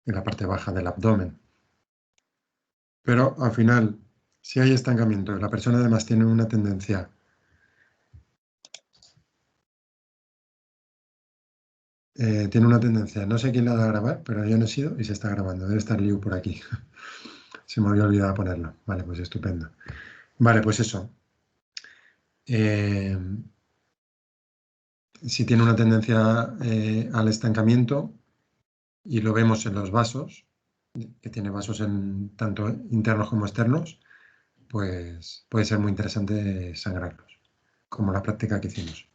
en la parte baja del abdomen. Pero al final, si hay estancamiento y la persona además tiene una tendencia no sé quién la va a grabar, pero yo no he sido y se está grabando. Debe estar Liu por aquí. Se me había olvidado ponerlo. Vale, pues estupendo. Vale, pues eso. Si tiene una tendencia al estancamiento y lo vemos en los vasos, que tiene vasos tanto internos como externos, pues puede ser muy interesante sangrarlos, como la práctica que hicimos.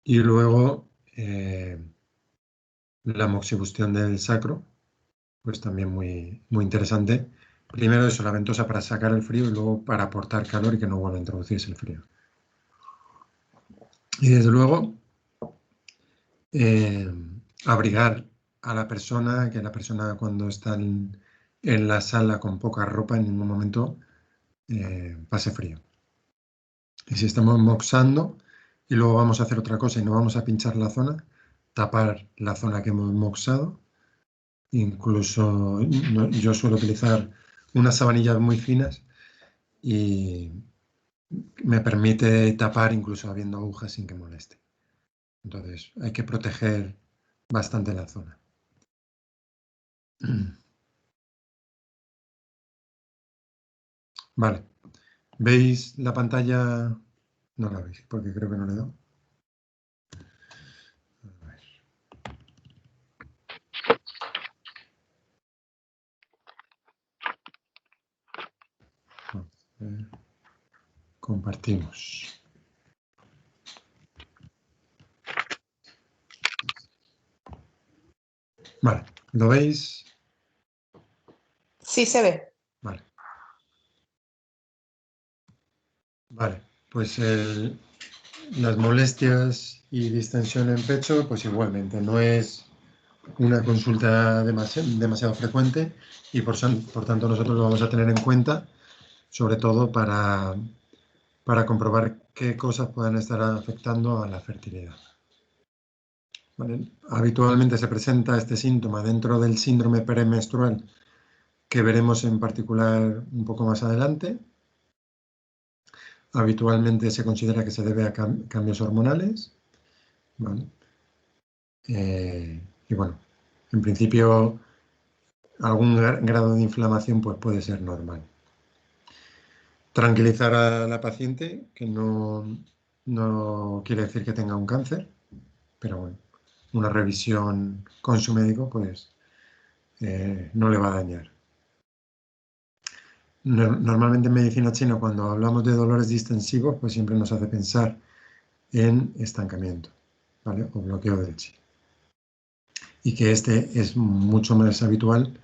Y luego la moxibustión del sacro, pues también muy, muy interesante. Primero eso, la ventosa para sacar el frío y luego para aportar calor y que no vuelva a introducirse el frío. Y desde luego, abrigar a la persona, que la persona cuando está en la sala con poca ropa en ningún momento pase frío. Y si estamos moxando y luego vamos a hacer otra cosa y no vamos a pinchar la zona, tapar la zona que hemos moxado. Incluso yo suelo utilizar unas sabanillas muy finas y me permite tapar incluso habiendo agujas sin que moleste. Entonces hay que proteger bastante la zona. Vale. ¿Veis la pantalla? No la veis porque creo que no le he dado. Compartimos. Vale, ¿lo veis? Sí, se ve. Vale. Vale, pues las molestias y distensión en pecho, pues igualmente, no es una consulta demasiado frecuente y por tanto nosotros lo vamos a tener en cuenta, sobre todo para comprobar qué cosas puedan estar afectando a la fertilidad. ¿Vale? Habitualmente se presenta este síntoma dentro del síndrome premenstrual, que veremos en particular un poco más adelante. Habitualmente se considera que se debe a cambios hormonales. ¿Vale? Y bueno, en principio algún grado de inflamación pues puede ser normal. Tranquilizar a la paciente, que no quiere decir que tenga un cáncer, pero bueno, una revisión con su médico pues no le va a dañar. Normalmente en medicina china, cuando hablamos de dolores distensivos, pues siempre nos hace pensar en estancamiento, ¿vale? O bloqueo del chi. Y que este es mucho más habitual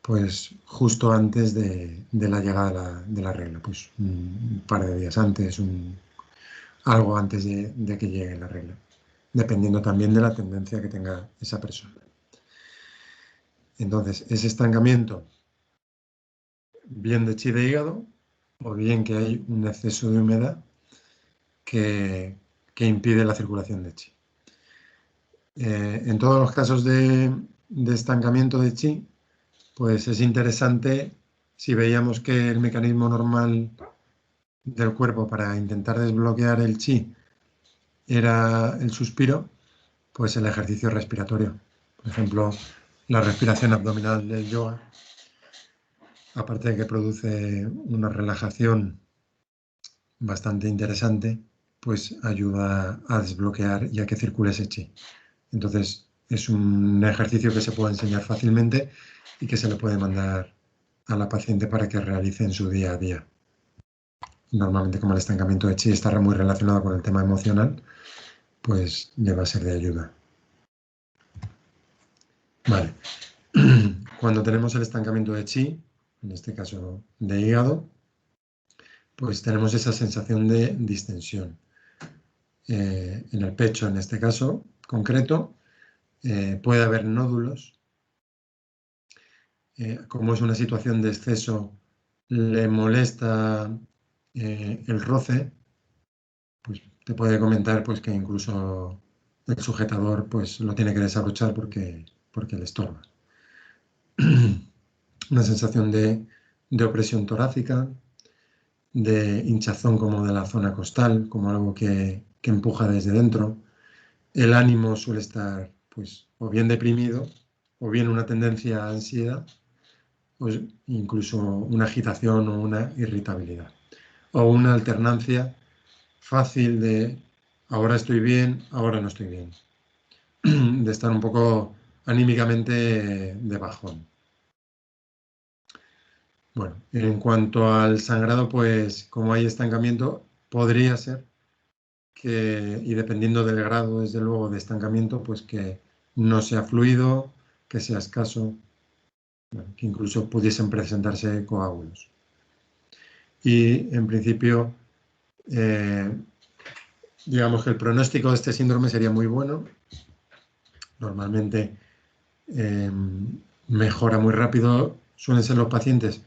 pues justo antes de la llegada de la regla, pues un par de días antes, algo antes de que llegue la regla, dependiendo también de la tendencia que tenga esa persona. Entonces, ese estancamiento, bien de chi de hígado, o bien que hay un exceso de humedad que impide la circulación de chi. En todos los casos de estancamiento de chi, pues es interesante si veíamos que el mecanismo normal del cuerpo para intentar desbloquear el chi era el suspiro, pues el ejercicio respiratorio. Por ejemplo, la respiración abdominal del yoga, aparte de que produce una relajación bastante interesante, pues ayuda a desbloquear y a que circule ese chi. Entonces, es un ejercicio que se puede enseñar fácilmente y que se le puede mandar a la paciente para que realice en su día a día. Normalmente, como el estancamiento de chi está muy relacionado con el tema emocional, pues le va a ser de ayuda. Vale. Cuando tenemos el estancamiento de chi, en este caso de hígado, pues tenemos esa sensación de distensión. En el pecho, en este caso concreto, puede haber nódulos. Como es una situación de exceso, le molesta el roce, pues te puede comentar pues, que incluso el sujetador pues, lo tiene que desabrochar porque le estorba. una sensación de opresión torácica, de hinchazón como de la zona costal, como algo que empuja desde dentro. El ánimo suele estar pues o bien deprimido o bien una tendencia a ansiedad, o incluso una agitación o una irritabilidad, o una alternancia fácil de ahora estoy bien, ahora no estoy bien, de estar un poco anímicamente de bajón. Bueno, en cuanto al sangrado, pues como hay estancamiento, podría ser que, y dependiendo del grado, desde luego, de estancamiento, pues que no sea fluido, que sea escaso, bueno, que incluso pudiesen presentarse coágulos. Y en principio, digamos que el pronóstico de este síndrome sería muy bueno. Normalmente mejora muy rápido. Suelen ser los pacientes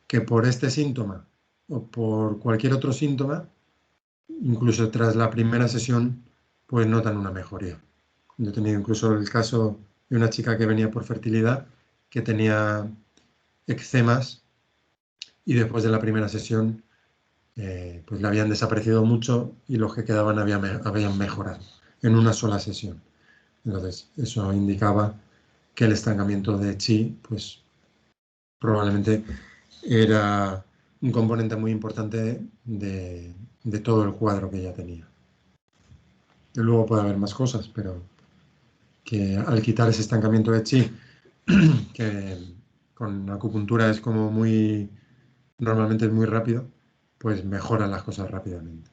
que por este síntoma o por cualquier otro síntoma, incluso tras la primera sesión, pues notan una mejoría. Yo he tenido incluso el caso de una chica que venía por fertilidad, que tenía eczemas y después de la primera sesión pues le habían desaparecido mucho y los que quedaban habían mejorado en una sola sesión. Entonces, eso indicaba que el estancamiento de chi, pues probablemente era un componente muy importante de todo el cuadro que ella tenía. Y luego puede haber más cosas, pero que al quitar ese estancamiento de chi, que con acupuntura es como muy, normalmente es muy rápido, pues mejoran las cosas rápidamente.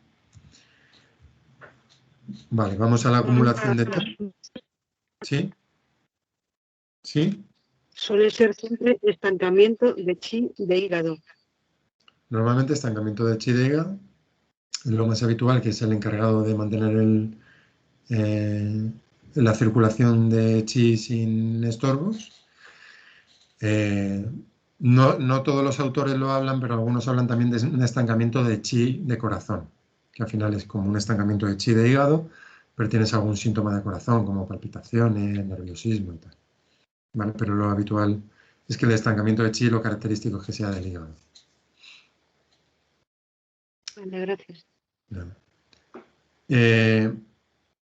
Vale, vamos a la acumulación de TAN. ¿Sí? ¿Sí? Suele ser siempre estancamiento de chi de hígado. Normalmente estancamiento de chi de hígado es lo más habitual, que es el encargado de mantener la circulación de chi sin estorbos. No todos los autores lo hablan, pero algunos hablan también de un estancamiento de chi de corazón, que al final es como un estancamiento de chi de hígado, pero tienes algún síntoma de corazón, como palpitaciones, nerviosismo y tal. ¿Vale? Pero lo habitual es que el estancamiento de chi lo característico es que sea del hígado. Vale, gracias. ¿Vale?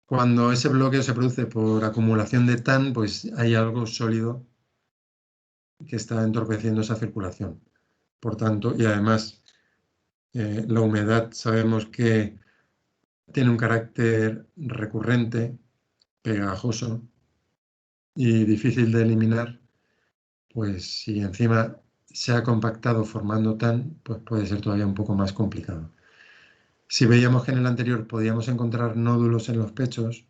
Cuando ese bloqueo se produce por acumulación de TAN, pues hay algo sólido que está entorpeciendo esa circulación. Por tanto, y además la humedad sabemos que tiene un carácter recurrente, pegajoso y difícil de eliminar, pues si encima se ha compactado formando TAN, pues puede ser todavía un poco más complicado. Si veíamos que en el anterior podíamos encontrar nódulos en los pechos,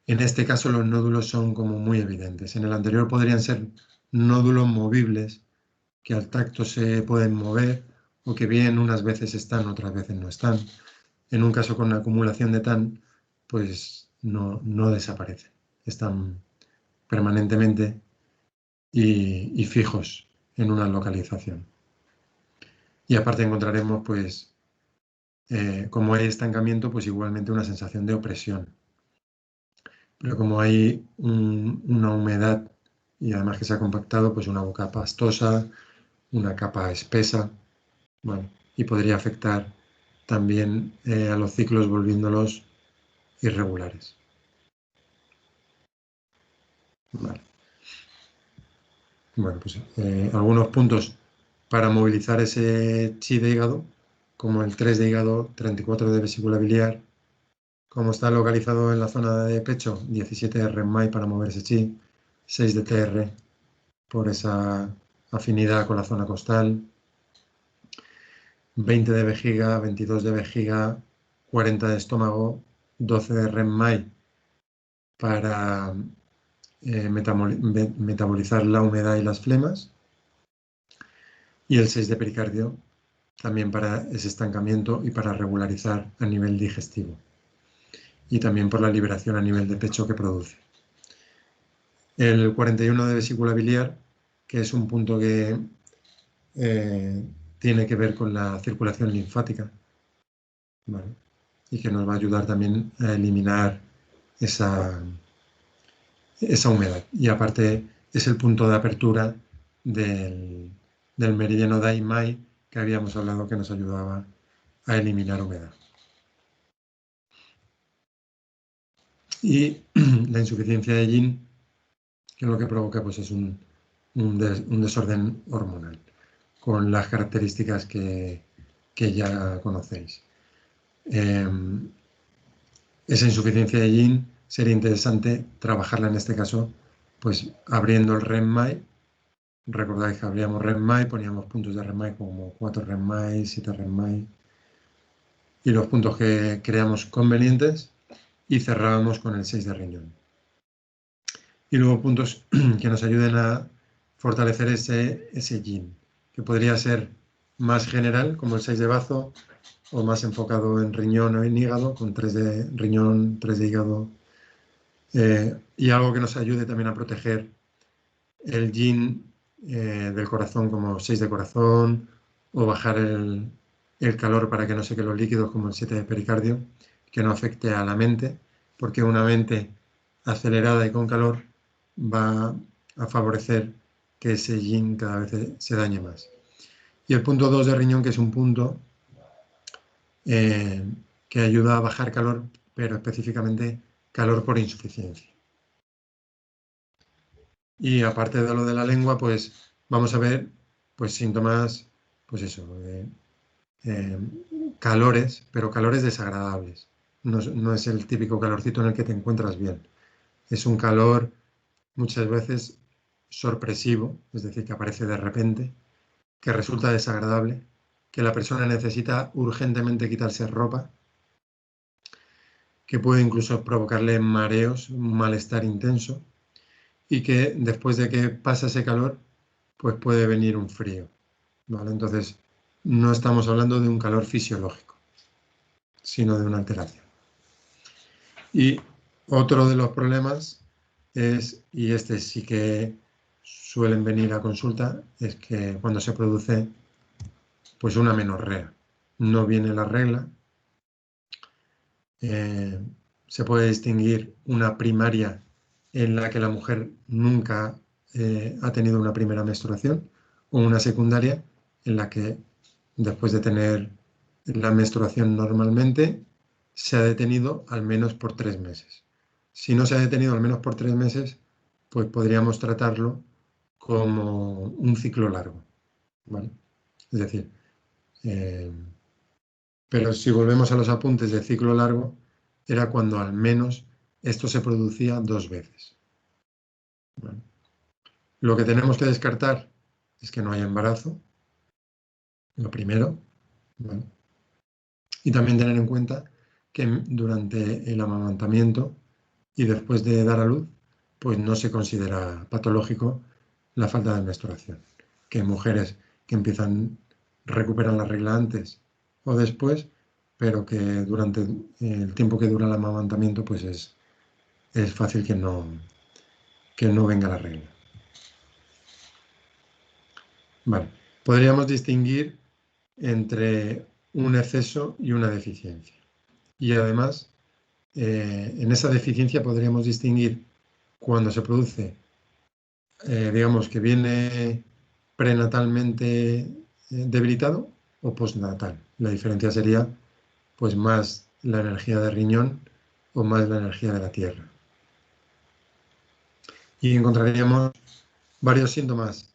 en este caso los nódulos son como muy evidentes. En el anterior podrían ser nódulos movibles que al tacto se pueden mover o que bien unas veces están, otras veces no están. En un caso con acumulación de TAN, pues no desaparecen. Están permanentemente y fijos en una localización. Y aparte encontraremos, pues, como hay estancamiento, pues igualmente una sensación de opresión. Pero como hay una humedad y además que se ha compactado, pues una boca pastosa, una capa espesa, bueno, y podría afectar también a los ciclos volviéndolos irregulares. Vale. Bueno, pues algunos puntos para movilizar ese chi de hígado, como el 3 de hígado, 34 de vesícula biliar, como está localizado en la zona de pecho, 17 de REMMAI para mover ese chi, 6 de TR por esa afinidad con la zona costal, 20 de vejiga, 22 de vejiga, 40 de estómago, 12 de REMMAI para metabolizar la humedad y las flemas, y el 6 de pericardio también para ese estancamiento y para regularizar a nivel digestivo, y también por la liberación a nivel de pecho que produce. El 41 de vesícula biliar, que es un punto que tiene que ver con la circulación linfática, ¿vale? Y que nos va a ayudar también a eliminar esa humedad. Y aparte es el punto de apertura del meridiano Dai-Mai que habíamos hablado, que nos ayudaba a eliminar humedad. Y la insuficiencia de yin, que lo que provoca pues, es un desorden hormonal, con las características que ya conocéis. Esa insuficiencia de yin sería interesante trabajarla en este caso, pues abriendo el Renmai. Recordáis que abríamos Renmai, poníamos puntos de Renmai como 4 Renmai, 7 Renmai, y los puntos que creamos convenientes, y cerrábamos con el 6 de riñón. Y luego puntos que nos ayuden a fortalecer ese yin, que podría ser más general, como el 6 de bazo, o más enfocado en riñón o en hígado, con 3 de riñón, 3 de hígado, y algo que nos ayude también a proteger el yin del corazón, como 6 de corazón, o bajar el calor para que no seque los líquidos, como el 7 de pericardio, que no afecte a la mente, porque una mente acelerada y con calor va a favorecer que ese yin cada vez se dañe más. Y el punto 2 de riñón, que es un punto que ayuda a bajar calor, pero específicamente calor por insuficiencia. Y aparte de lo de la lengua, pues vamos a ver pues síntomas, pues eso, calores, pero calores desagradables. No es el típico calorcito en el que te encuentras bien. Es un calor muchas veces sorpresivo, es decir, que aparece de repente, que resulta desagradable, que la persona necesita urgentemente quitarse ropa, que puede incluso provocarle mareos, un malestar intenso, y que después de que pasa ese calor, pues puede venir un frío, ¿vale? Entonces, no estamos hablando de un calor fisiológico, sino de una alteración. Y otro de los problemas es, y este sí que suelen venir a consulta, es que cuando se produce pues una menorrea, no viene la regla, se puede distinguir una primaria en la que la mujer nunca ha tenido una primera menstruación, o una secundaria en la que después de tener la menstruación normalmente se ha detenido al menos por 3 meses. Si no se ha detenido al menos por 3 meses, pues podríamos tratarlo como un ciclo largo, ¿vale? Es decir, pero si volvemos a los apuntes de ciclo largo, era cuando al menos esto se producía 2 veces. ¿Vale? Lo que tenemos que descartar es que no haya embarazo, lo primero, ¿vale? Y también tener en cuenta que durante el amamantamiento y después de dar a luz, pues no se considera patológico la falta de menstruación. Que mujeres que recuperan la regla antes o después, pero que durante el tiempo que dura el amamantamiento, pues es fácil que no venga la regla. Vale. Podríamos distinguir entre un exceso y una deficiencia. Y además, en esa deficiencia podríamos distinguir cuando se produce, digamos, que viene prenatalmente debilitado o postnatal. La diferencia sería, pues, más la energía de riñón o más la energía de la tierra. Y encontraríamos varios síntomas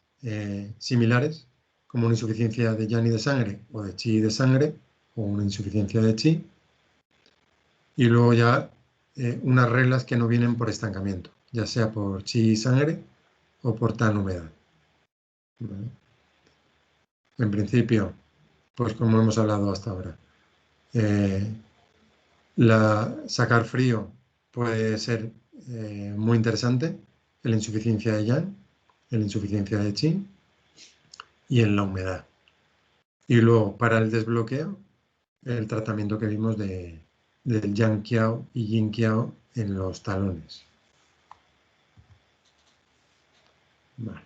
similares, como una insuficiencia de yang y de sangre, o de chi y de sangre, o una insuficiencia de chi, y luego ya unas reglas que no vienen por estancamiento, ya sea por chi y sangre o por tan humedad. ¿Vale? En principio, pues como hemos hablado hasta ahora, sacar frío puede ser muy interesante en la insuficiencia de yang, en la insuficiencia de chi y en la humedad. Y luego, para el desbloqueo, el tratamiento que vimos del yang qiao y yin qiao en los talones. Vale.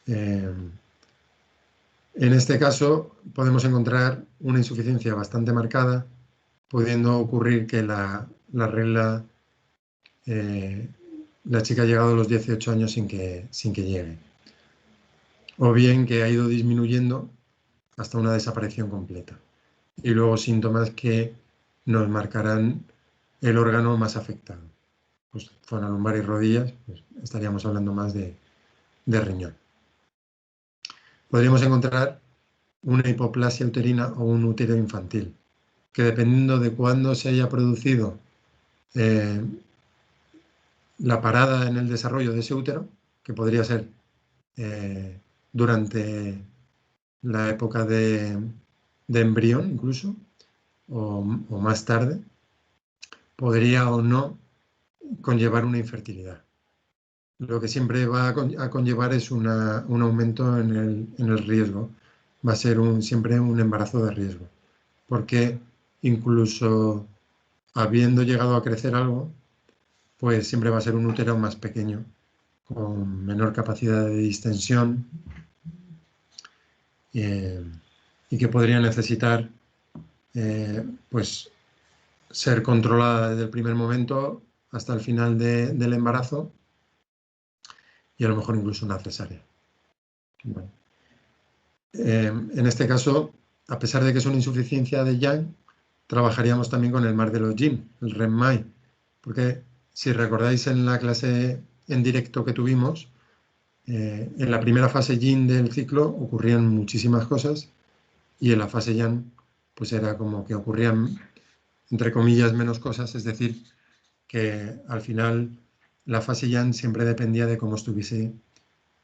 En este caso podemos encontrar una insuficiencia bastante marcada, pudiendo ocurrir que la regla la chica ha llegado a los 18 años sin que llegue. O bien que ha ido disminuyendo hasta una desaparición completa. Y luego síntomas que nos marcarán el órgano más afectado. Pues zona lumbar y rodillas, pues estaríamos hablando más de riñón. Podríamos encontrar una hipoplasia uterina o un útero infantil, que dependiendo de cuándo se haya producido la parada en el desarrollo de ese útero, que podría ser durante la época de embrión incluso, o más tarde, podría o no conllevar una infertilidad. Lo que siempre va a conllevar es un aumento en el riesgo. Va a ser siempre un embarazo de riesgo, porque incluso habiendo llegado a crecer algo, pues siempre va a ser un útero más pequeño, con menor capacidad de distensión y que podría necesitar pues ser controlada desde el primer momento hasta el final del embarazo y a lo mejor incluso una cesárea. Bueno. En este caso, a pesar de que es una insuficiencia de Yang, trabajaríamos también con el mar de los yin, el Renmai, porque si recordáis en la clase en directo que tuvimos, en la primera fase yin del ciclo ocurrían muchísimas cosas y en la fase yang pues era como que ocurrían entre comillas menos cosas, es decir, que al final la fase yang siempre dependía de cómo estuviese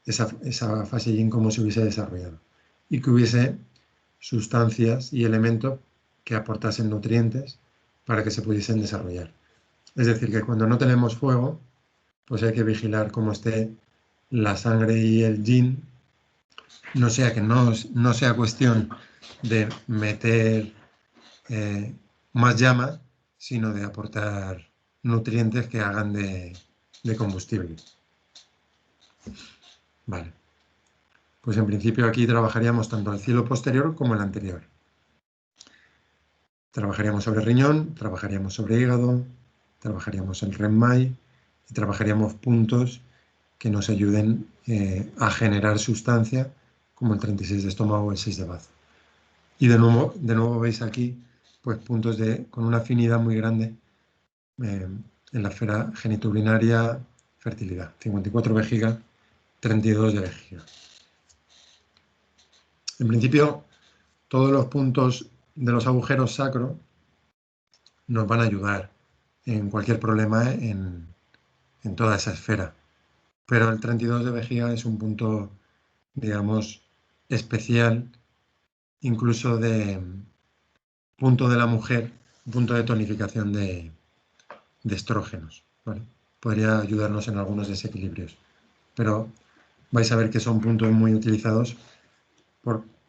esa fase yin, cómo se hubiese desarrollado y que hubiese sustancias y elementos que aportasen nutrientes para que se pudiesen desarrollar. Es decir, que cuando no tenemos fuego, pues hay que vigilar cómo esté la sangre y el yin, no sea que no sea cuestión de meter más llama, sino de aportar nutrientes que hagan de combustible. Vale. Pues en principio aquí trabajaríamos tanto el cielo posterior como el anterior. Trabajaríamos sobre riñón, trabajaríamos sobre hígado, trabajaríamos el Renmai y trabajaríamos puntos que nos ayuden a generar sustancia, como el 36 de estómago o el 6 de bazo. Y de nuevo veis aquí pues puntos con una afinidad muy grande en la esfera genitourinaria, fertilidad. 54 vejiga, 32 de vejiga. En principio, todos los puntos de los agujeros sacro nos van a ayudar en cualquier problema en toda esa esfera. Pero el 32 de vejiga es un punto, digamos, especial, incluso de punto de la mujer, punto de tonificación de estrógenos. ¿Vale? Podría ayudarnos en algunos desequilibrios. Pero vais a ver que son puntos muy utilizados,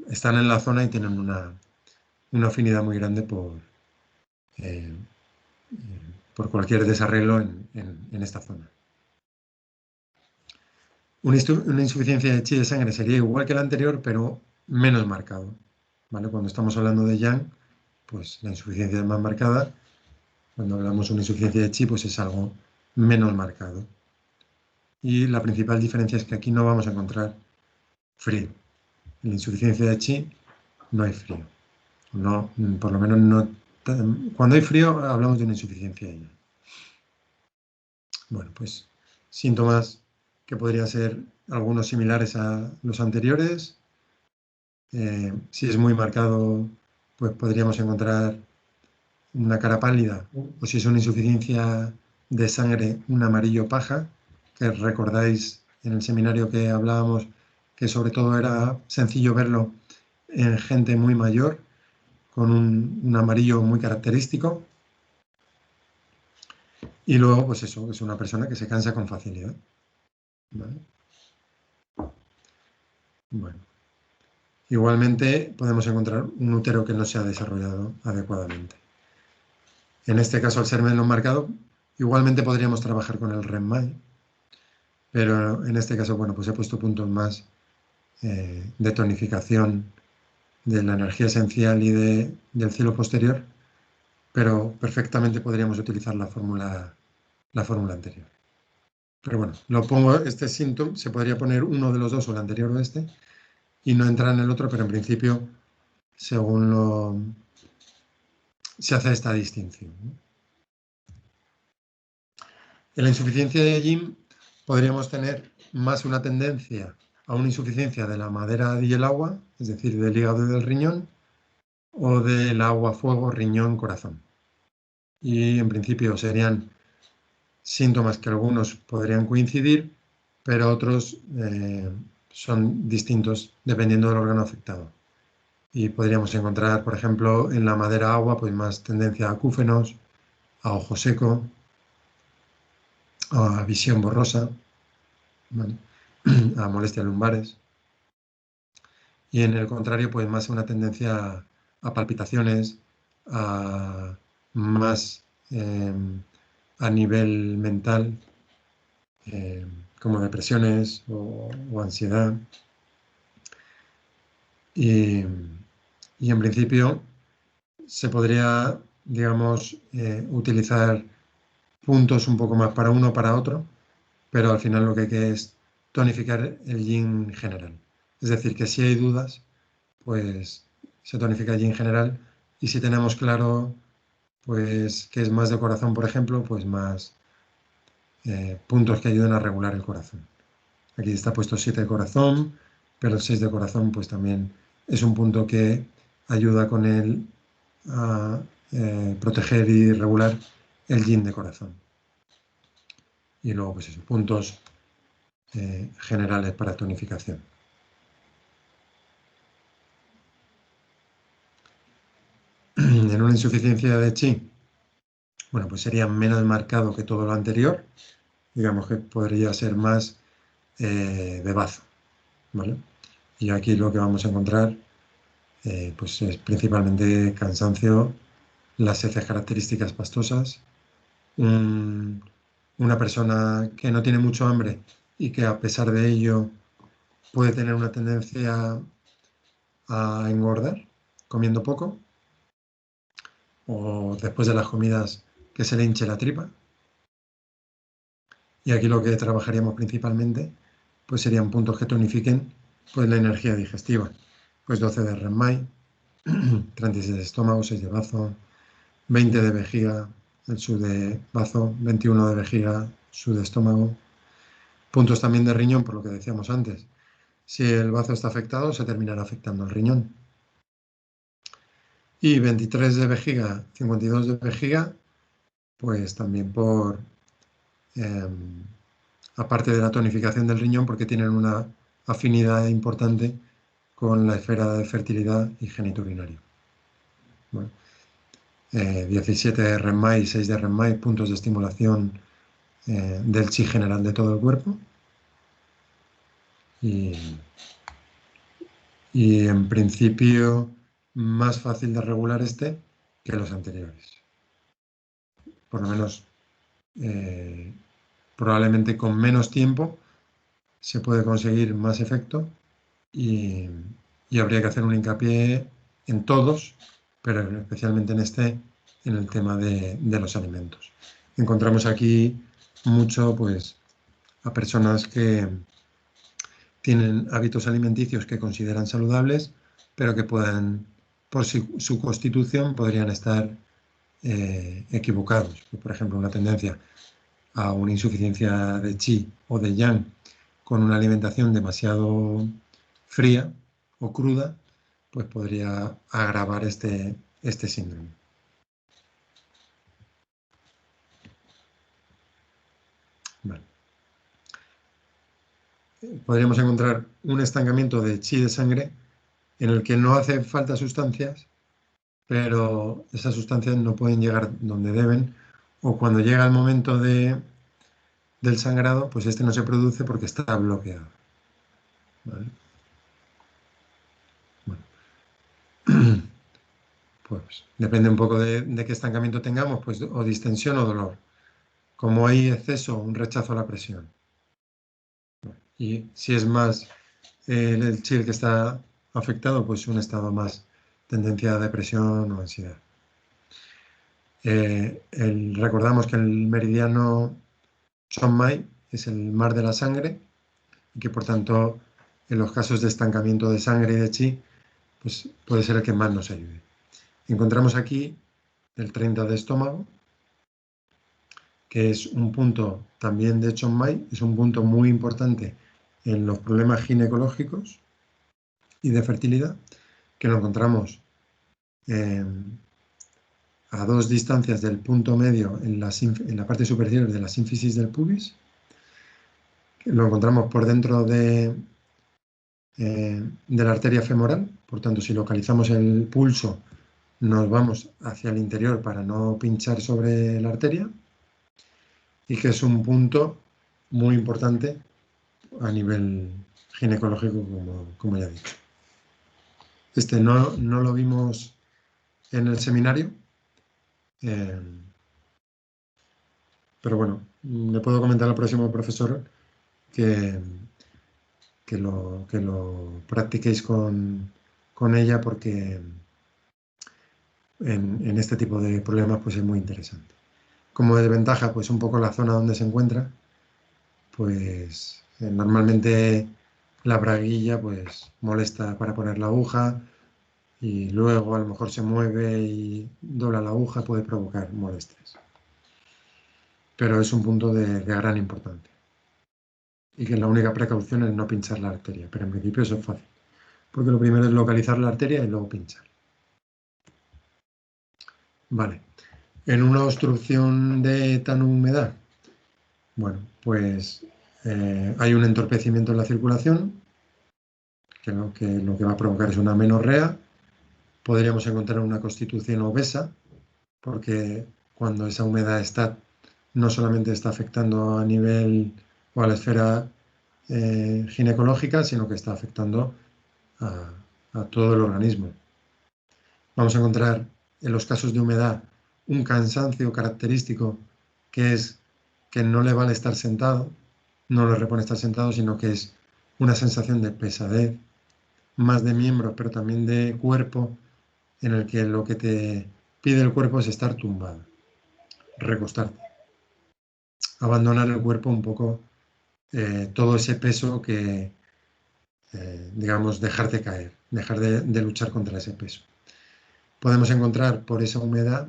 están en la zona y tienen una afinidad muy grande por cualquier desarreglo en esta zona. Una insuficiencia de chi de sangre sería igual que la anterior, pero menos marcado. ¿Vale? Cuando estamos hablando de yang, pues la insuficiencia es más marcada. Cuando hablamos de una insuficiencia de chi, pues es algo menos marcado. Y la principal diferencia es que aquí no vamos a encontrar frío. En la insuficiencia de chi no hay frío. No, por lo menos no. Cuando hay frío hablamos de una insuficiencia de yang. Bueno, pues síntomas que podrían ser algunos similares a los anteriores. Si es muy marcado, pues podríamos encontrar una cara pálida, o si es una insuficiencia de sangre, un amarillo paja, que recordáis en el seminario que hablábamos que sobre todo era sencillo verlo en gente muy mayor, con un amarillo muy característico. Y luego, pues eso, es una persona que se cansa con facilidad. ¿Vale? Bueno. Igualmente podemos encontrar un útero que no se ha desarrollado adecuadamente. En este caso, al ser menos marcado, igualmente podríamos trabajar con el Renmai, pero en este caso, bueno, pues he puesto puntos más de tonificación de la energía esencial y del cielo posterior, pero perfectamente podríamos utilizar la fórmula anterior. Pero bueno, lo pongo, este síntoma, se podría poner uno de los dos o el anterior o este, y no entra en el otro, pero en principio, según se hace esta distinción, ¿no? En la insuficiencia de Yin podríamos tener más una tendencia a una insuficiencia de la madera y el agua, es decir, del hígado y del riñón, o del agua, fuego, riñón, corazón. Y en principio serían síntomas que algunos podrían coincidir, pero otros son distintos dependiendo del órgano afectado. Y podríamos encontrar, por ejemplo, en la madera agua, pues más tendencia a acúfenos, a ojo seco, a visión borrosa, ¿vale? A molestias lumbares. Y en el contrario, pues más una tendencia a palpitaciones, a más a nivel mental, como depresiones o ansiedad. Y en principio se podría, digamos, utilizar puntos un poco más para uno o para otro, pero al final lo que hay que es tonificar el yin general. Es decir, que si hay dudas, pues se tonifica el yin general, y si tenemos claro pues que es más de corazón, por ejemplo, pues más puntos que ayuden a regular el corazón. Aquí está puesto 7 de corazón, pero el 6 de corazón pues también es un punto que ayuda con él a proteger y regular el yin de corazón. Y luego pues esos puntos generales para tonificación. En una insuficiencia de chi, bueno, pues sería menos marcado que todo lo anterior, digamos que podría ser más de bazo, ¿vale? Y aquí lo que vamos a encontrar pues es principalmente cansancio, las heces características pastosas, una persona que no tiene mucho hambre y que a pesar de ello puede tener una tendencia a engordar comiendo poco, o después de las comidas que se le hinche la tripa. Y aquí lo que trabajaríamos principalmente pues serían puntos que tonifiquen pues la energía digestiva. Pues 12 de Renmai, 36 de estómago, 6 de bazo, 20 de vejiga, el su de bazo, 21 de vejiga, su de estómago. Puntos también de riñón, por lo que decíamos antes. Si el bazo está afectado, se terminará afectando el riñón. Y 23 de vejiga, 52 de vejiga, pues también por, aparte de la tonificación del riñón, porque tienen una afinidad importante con la esfera de fertilidad y genitourinario. Bueno, 17 de Renmai y 6 de Renmai, puntos de estimulación del chi general de todo el cuerpo. Y en principio más fácil de regular este que los anteriores. Por lo menos probablemente con menos tiempo se puede conseguir más efecto, y habría que hacer un hincapié en todos, pero especialmente en este, en el tema de los alimentos. Encontramos aquí mucho pues a personas que tienen hábitos alimenticios que consideran saludables, pero que puedan, por su constitución, podrían estar equivocados. Por ejemplo, una tendencia a una insuficiencia de chi o de yang con una alimentación demasiado fría o cruda, pues podría agravar este síndrome. Vale. Podríamos encontrar un estancamiento de chi de sangre en el que no hace falta sustancias, pero esas sustancias no pueden llegar donde deben, o cuando llega el momento del sangrado, pues este no se produce porque está bloqueado. ¿Vale? Bueno. Pues depende un poco de qué estancamiento tengamos, pues o distensión o dolor. Como hay exceso, un rechazo a la presión. Y si es más el chi el que está afectado, pues un estado más tendencia a depresión o ansiedad. Recordamos que el meridiano Chon Mai es el mar de la sangre, y que por tanto en los casos de estancamiento de sangre y de chi, pues puede ser el que más nos ayude. Encontramos aquí el 30 de estómago, que es un punto también de Chiang Mai, es un punto muy importante en los problemas ginecológicos y de fertilidad, que lo encontramos a 2 distancias del punto medio en la parte superior de la sínfisis del pubis. Lo encontramos por dentro de la arteria femoral, por tanto, si localizamos el pulso, nos vamos hacia el interior para no pinchar sobre la arteria, y que es un punto muy importante a nivel ginecológico, como ya he dicho. Este no lo vimos en el seminario, pero bueno, le puedo comentar al próximo profesor que lo practiquéis con ella, porque en este tipo de problemas pues es muy interesante. Como desventaja, pues un poco la zona donde se encuentra, pues normalmente la braguilla pues molesta para poner la aguja, y luego a lo mejor se mueve y dobla la aguja, puede provocar molestias. Pero es un punto de gran importancia. Y que la única precaución es no pinchar la arteria, pero en principio eso es fácil, porque lo primero es localizar la arteria y luego pinchar. Vale. En una obstrucción de etano-humedad, bueno, pues hay un entorpecimiento en la circulación, que lo que va a provocar es una amenorrea. Podríamos encontrar una constitución obesa, porque cuando esa humedad no solamente está afectando a nivel o a la esfera ginecológica, sino que está afectando a todo el organismo. Vamos a encontrar en los casos de humedad un cansancio característico, que es que no le vale estar sentado, no le repone estar sentado, sino que es una sensación de pesadez, más de miembros, pero también de cuerpo, en el que lo que te pide el cuerpo es estar tumbado, recostarte, abandonar el cuerpo un poco, todo ese peso que, digamos, dejarte caer, dejar de luchar contra ese peso. Podemos encontrar por esa humedad,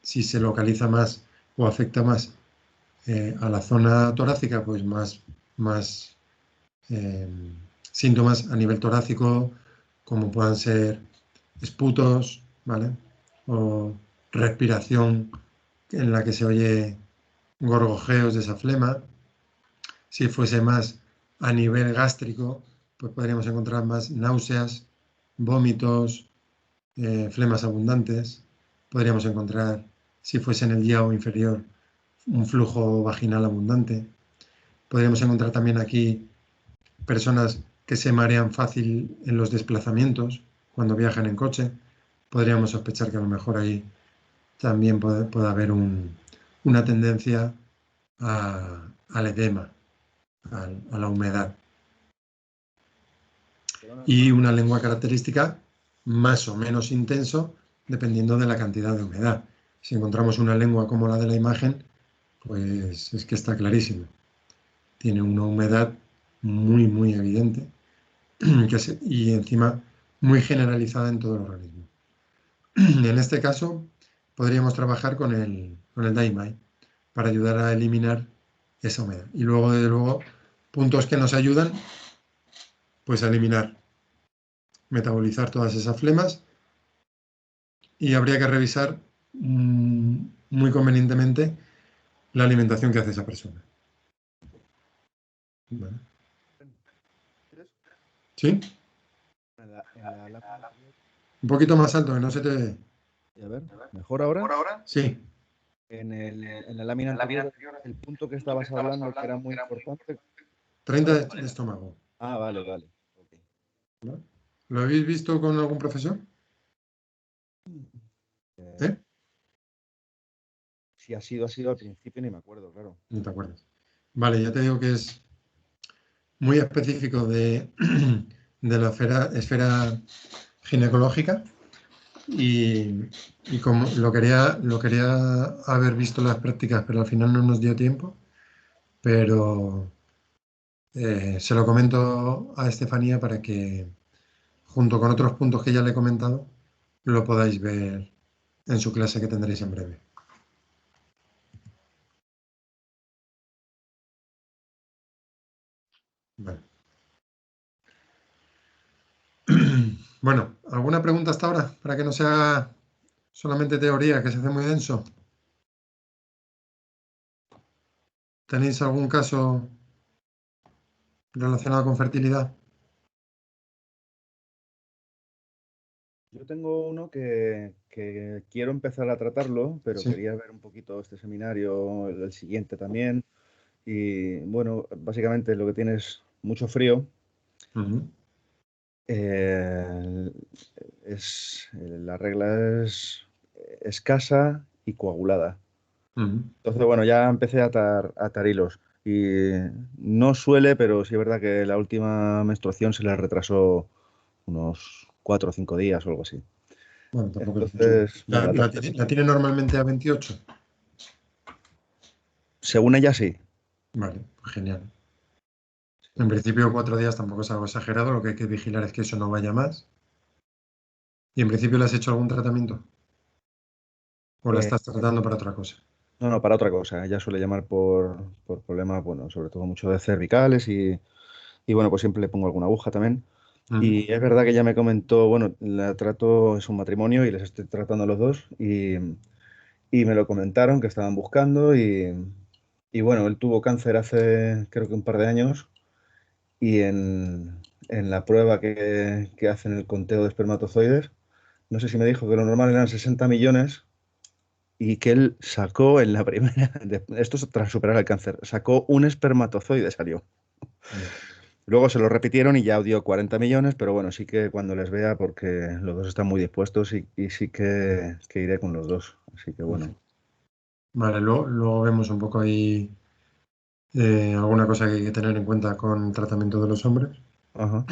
si se localiza más o afecta más a la zona torácica, pues más síntomas a nivel torácico, como puedan ser esputos, ¿vale? O respiración en la que se oye gorgojeos de esa flema. Si fuese más a nivel gástrico, pues podríamos encontrar más náuseas, vómitos, flemas abundantes. Podríamos encontrar, si fuese en el yao inferior, un flujo vaginal abundante. Podríamos encontrar también aquí personas que se marean fácil en los desplazamientos cuando viajan en coche. Podríamos sospechar que a lo mejor ahí también puede haber una tendencia al edema, a la humedad. Y una lengua característica más o menos intenso, dependiendo de la cantidad de humedad. Si encontramos una lengua como la de la imagen, pues es que está clarísimo. Tiene una humedad muy, muy evidente y encima muy generalizada en todo el organismo. En este caso, podríamos trabajar con el Daimai para ayudar a eliminar esa humedad. Y luego, desde luego, puntos que nos ayudan, pues a eliminar, metabolizar todas esas flemas, y habría que revisar muy convenientemente la alimentación que hace esa persona. ¿Vale? ¿Sí? Un poquito más alto, que no se te ve. A ver, ¿mejor ahora? Sí. En la lámina anterior, el punto que estabas hablando, que era muy importante. 30 de estómago. Ah, vale. Okay. ¿Vale? ¿Lo habéis visto con algún profesor? Si ha sido al principio, ni me acuerdo, claro. No te acuerdas. Vale, ya te digo que es muy específico de la esfera ginecológica, y como lo quería haber visto las prácticas, pero al final no nos dio tiempo. pero se lo comento a Estefanía para que, junto con otros puntos que ya le he comentado, lo podáis ver en su clase que tendréis en breve. Vale. Bueno, ¿alguna pregunta hasta ahora? Para que no sea solamente teoría, que se hace muy denso. ¿Tenéis algún caso relacionado con fertilidad? Yo tengo uno que quiero empezar a tratarlo, pero Sí. quería ver un poquito este seminario, el siguiente también. Y bueno, básicamente lo que tiene es mucho frío. Ujú. La regla es escasa y coagulada. Ujú. Entonces, bueno, ya empecé a atar hilos. Y no suele, pero sí es verdad que la última menstruación se le retrasó unos 4 o 5 días o algo así. Bueno, tampoco es mucho. Entonces, bueno, ¿La tiene normalmente a 28? según ella sí. Vale, pues genial. En principio 4 días tampoco es algo exagerado, lo que hay que vigilar es que eso no vaya más. ¿Y en principio le has hecho algún tratamiento? ¿O la Eh, estás tratando para otra cosa? no, no, para otra cosa. Ella suele llamar por problemas, bueno, sobre todo mucho de cervicales y bueno, pues siempre le pongo alguna aguja también. Ujú. Y es verdad que ella me comentó, bueno, la trato, es un matrimonio y les estoy tratando a los dos y me lo comentaron que estaban buscando y bueno, él tuvo cáncer hace creo que un par de años y en la prueba que hacen el conteo de espermatozoides, no sé si me dijo que lo normal eran 60 millones y que él sacó en la primera, esto es tras superar el cáncer, sacó un espermatozoide, salió. Ya. Luego se lo repitieron y ya dio 40 millones, pero bueno, sí que cuando les vea, porque los dos están muy dispuestos y sí que iré con los dos. Así que bueno. Vale, luego vemos un poco ahí alguna cosa que hay que tener en cuenta con el tratamiento de los hombres, Ajá.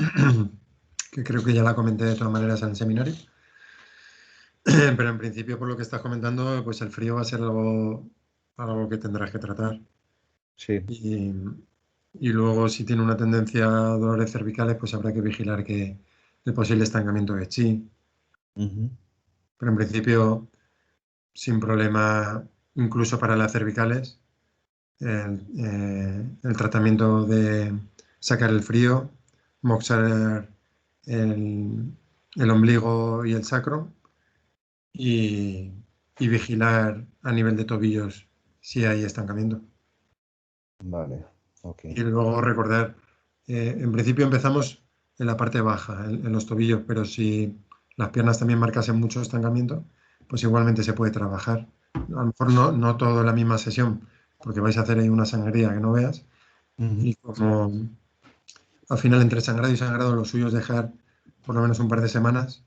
que creo que ya la comenté de todas maneras en el seminario. Pero en principio, por lo que estás comentando, pues el frío va a ser algo que tendrás que tratar. Sí. Y, y luego, si tiene una tendencia a dolores cervicales, pues habrá que vigilar que el posible estancamiento de chi. Ujú. Pero en principio, sin problema, incluso para las cervicales, el tratamiento de sacar el frío, moxar el, el ombligo y el sacro y, y vigilar a nivel de tobillos si hay estancamiento. Vale. Ok. Y luego recordar, en principio empezamos en la parte baja, en los tobillos, pero si las piernas también marcasen mucho estancamiento, pues igualmente se puede trabajar. A lo mejor no todo en la misma sesión, porque vais a hacer ahí una sangría que no veas. Ujú. Y como al final entre sangrado y sangrado lo suyo es dejar por lo menos un par de semanas,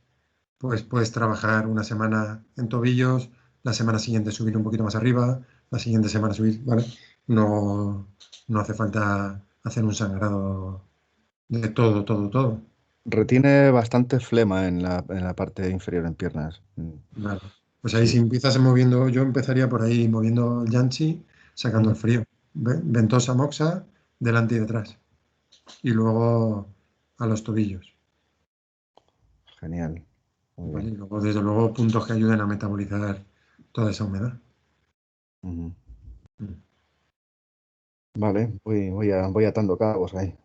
pues puedes trabajar una semana en tobillos, la semana siguiente subir un poquito más arriba, la siguiente semana subir, ¿vale? No, no hace falta hacer un sangrado de todo, todo, todo. Retiene bastante flema en la parte inferior en piernas. Vale. Pues ahí Sí. si empiezas moviendo, yo empezaría por ahí moviendo el yanchi, sacando Ujú. el frío. Ventosa, moxa, delante y detrás. Y luego a los tobillos. Genial. Muy ¿Vale? bien. Y luego, desde luego, puntos que ayuden a metabolizar toda esa humedad. Ujú. Mm. Vale, voy atando cabos ahí.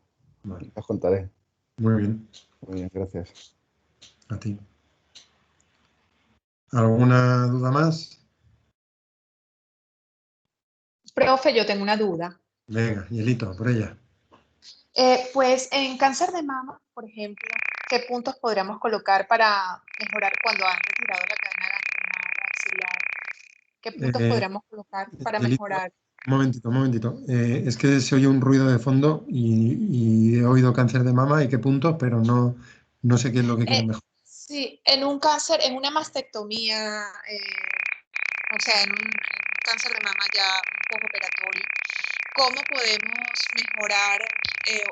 Vale. Os contaré. Muy bien. Muy bien, gracias. A ti. ¿Alguna duda más? Profe, yo tengo una duda. Venga, hielito, por ella. Pues en cáncer de mama, por ejemplo, ¿qué puntos podríamos colocar para mejorar cuando han retirado la cadena ganglionar axilar? ¿Qué puntos Eh, podríamos colocar para hielito, mejorar? un momentito. Es que se oye un ruido de fondo y he oído cáncer de mama y qué puntos, pero no sé qué es lo que quieren Eh, mejor. sí, en un cáncer, en una mastectomía, o sea, en un cáncer de mama ya postoperatorio, ¿cómo podemos mejorar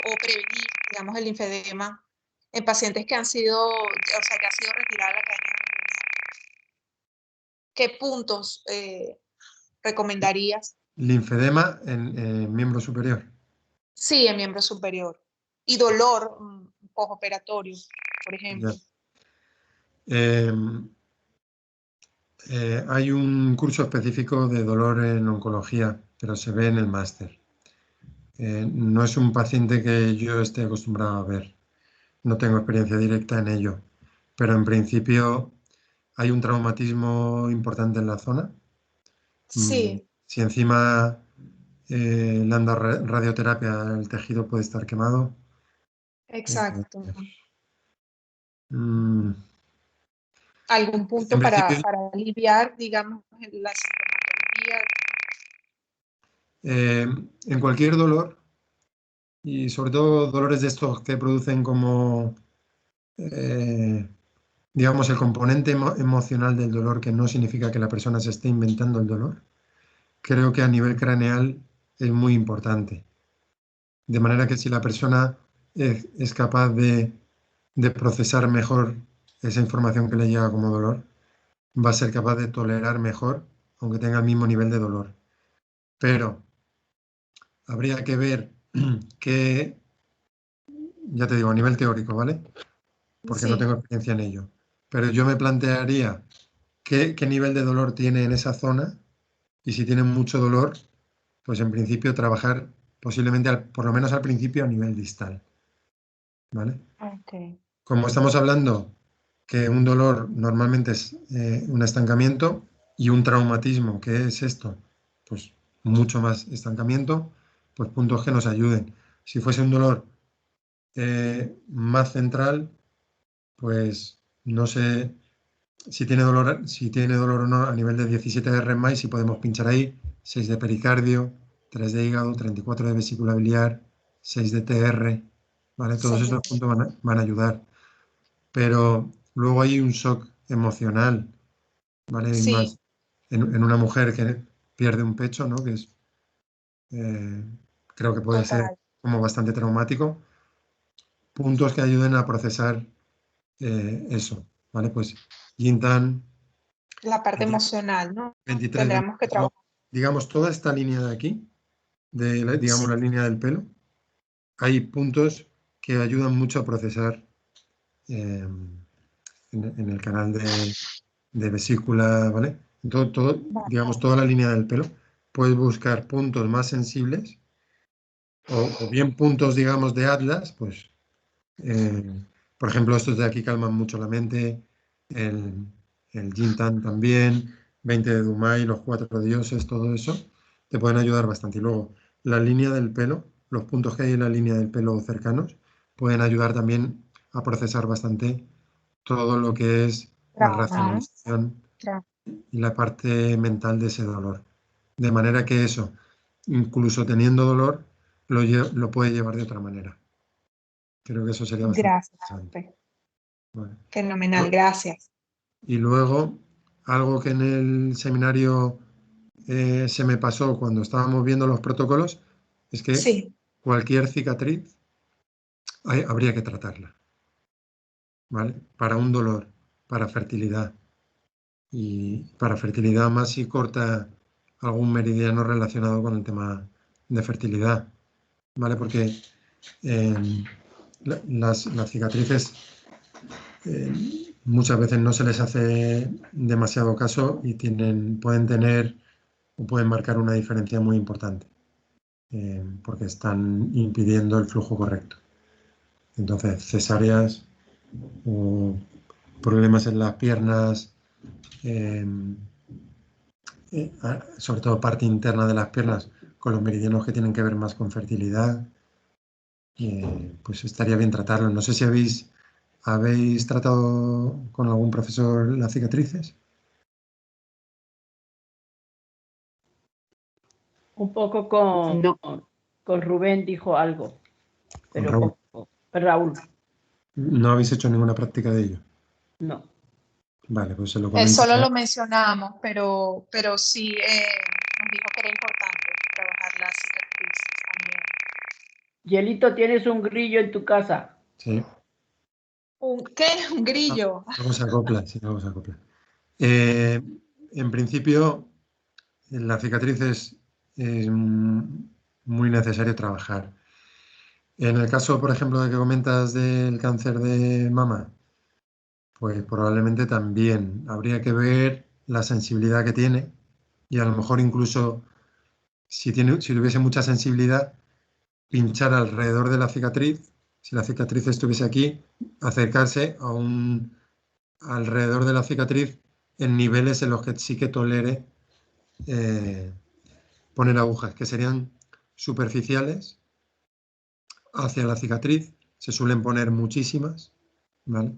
o prevenir, digamos, el linfedema en pacientes que han sido, o sea, que ha sido retirada la cadena ganglionar? ¿Qué puntos recomendarías? linfedema en miembro superior. Sí, en miembro superior. Y dolor postoperatorio, por ejemplo. Ya. Hay un curso específico de dolor en oncología, pero se ve en el máster. No es un paciente que yo esté acostumbrado a ver. No tengo experiencia directa en ello, pero en principio hay un traumatismo importante en la zona. Sí, Si encima le han dado radioterapia, el tejido puede estar quemado. exacto. Mm, ¿Algún en punto principio, para aliviar, digamos, la sintomatología? en cualquier dolor, y sobre todo dolores de estos que producen como, digamos, el componente emocional del dolor, que no significa que la persona se esté inventando el dolor, creo que a nivel craneal es muy importante. De manera que si la persona es capaz de procesar mejor esa información que le llega como dolor, va a ser capaz de tolerar mejor, aunque tenga el mismo nivel de dolor. Pero habría que ver que, ya te digo, a nivel teórico, ¿vale? Porque no Sí, tengo experiencia en ello. Pero yo me plantearía qué nivel de dolor tiene en esa zona y si tiene mucho dolor, pues en principio trabajar posiblemente, por lo menos al principio, a nivel distal, ¿vale? ok. Como estamos hablando que un dolor normalmente es un estancamiento y un traumatismo, ¿qué es esto? Pues mucho más estancamiento, pues puntos que nos ayuden. Si fuese un dolor más central, pues no sé si tiene dolor o no a nivel de 17 de RMI, si podemos pinchar ahí, 6 de pericardio, 3 de hígado, 34 de vesícula biliar, 6 de TR, ¿vale? Todos esos puntos van a ayudar. Pero luego hay un shock emocional, ¿vale? Y más Sí, en una mujer que pierde un pecho, ¿no? Que es, eh, creo que puede ser total. como bastante traumático. Puntos que ayuden a procesar eso, ¿vale? Pues Yin-Tan, La parte 20 emocional, ¿no? 23, Tendríamos que 24, trabajar. digamos, toda esta línea de aquí, digamos, Sí, la línea del pelo, hay puntos que ayudan mucho a procesar eh, en el canal de vesícula, ¿vale? vale. Digamos, toda la línea del pelo, puedes buscar puntos más sensibles o bien puntos, digamos, de atlas, pues, eh, por ejemplo, estos de aquí calman mucho la mente, el Yin-Tan también, 20 de Dumai, los 4 dioses, todo eso, te pueden ayudar bastante. Y luego, la línea del pelo, los puntos que hay en la línea del pelo cercanos, pueden ayudar también a procesar bastante todo lo que es la Trabajar. racionalización y la parte mental de ese dolor. De manera que eso, incluso teniendo dolor, lo puede llevar de otra manera. Creo que eso sería bastante Gracias. interesante. Vale. Fenomenal, gracias. Y luego, algo que en el seminario se me pasó cuando estábamos viendo los protocolos, es que Sí, cualquier cicatriz habría que tratarla, ¿vale? Para un dolor, para fertilidad. Y para fertilidad más si corta algún meridiano relacionado con el tema de fertilidad, ¿vale? Porque eh, las cicatrices muchas veces no se les hace demasiado caso y pueden tener o pueden marcar una diferencia muy importante, porque están impidiendo el flujo correcto. Entonces, cesáreas o problemas en las piernas, eh, sobre todo parte interna de las piernas, con los meridianos que tienen que ver más con fertilidad, pues estaría bien tratarlo. No sé si habéis tratado con algún profesor las cicatrices. Un poco con, No, con Rubén dijo algo, Con pero Raúl. poco. Raúl, ¿No habéis hecho ninguna práctica de ello? no. Vale, pues se lo comento. solo lo mencionamos, pero sí nos dijo que era importante trabajar las cicatrices también. Yelito, tienes un grillo en tu casa. Sí, ¿Qué? Un grillo. luego se acopla, sí, luego se acopla. En principio, las cicatrices es muy necesario trabajar. En el caso, por ejemplo, de que comentas del cáncer de mama, pues probablemente también habría que ver la sensibilidad que tiene y a lo mejor incluso si tuviese mucha sensibilidad, pinchar alrededor de la cicatriz, si la cicatriz estuviese aquí, acercarse alrededor de la cicatriz en niveles en los que sí que tolere poner agujas, que serían superficiales hacia la cicatriz, se suelen poner muchísimas, ¿vale?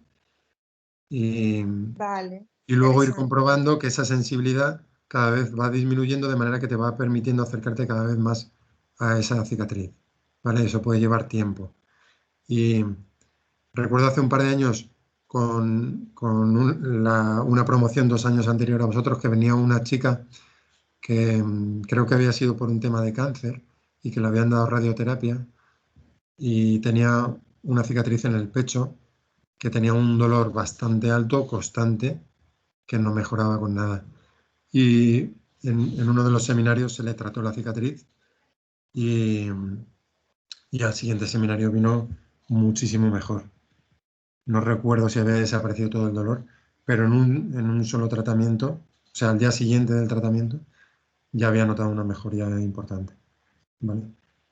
Vale, Y luego ir interesante. comprobando que esa sensibilidad cada vez va disminuyendo de manera que te va permitiendo acercarte cada vez más a esa cicatriz, ¿vale? Eso puede llevar tiempo. Y recuerdo hace un par de años con una promoción 2 años anterior a vosotros que venía una chica que creo que había sido por un tema de cáncer y que le habían dado radioterapia y tenía una cicatriz en el pecho que tenía un dolor bastante alto, constante, que no mejoraba con nada. Y en uno de los seminarios se le trató la cicatriz y, y al siguiente seminario vino muchísimo mejor. No recuerdo si había desaparecido todo el dolor, pero en un solo tratamiento, o sea, al día siguiente del tratamiento, ya había notado una mejoría importante, ¿vale?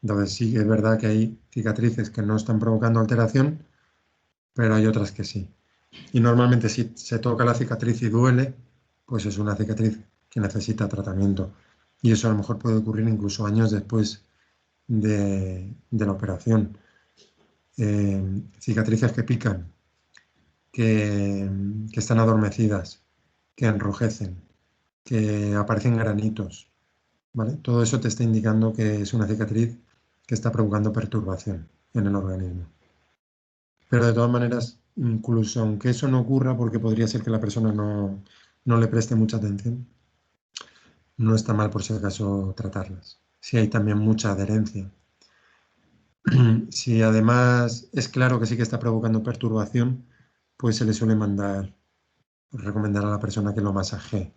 Entonces sí que es verdad que hay cicatrices que no están provocando alteración, pero hay otras que sí. Y normalmente si se toca la cicatriz y duele, pues es una cicatriz que necesita tratamiento. Y eso a lo mejor puede ocurrir incluso años después de la operación. Cicatrices que pican, que están adormecidas, que enrojecen, que aparecen granitos, ¿vale? Todo eso te está indicando que es una cicatriz que está provocando perturbación en el organismo. Pero de todas maneras, incluso aunque eso no ocurra, porque podría ser que la persona no le preste mucha atención, no está mal por si acaso tratarlas. Si hay también mucha adherencia. Si además es claro que sí que está provocando perturbación, pues se le suele recomendar a la persona que lo masajee,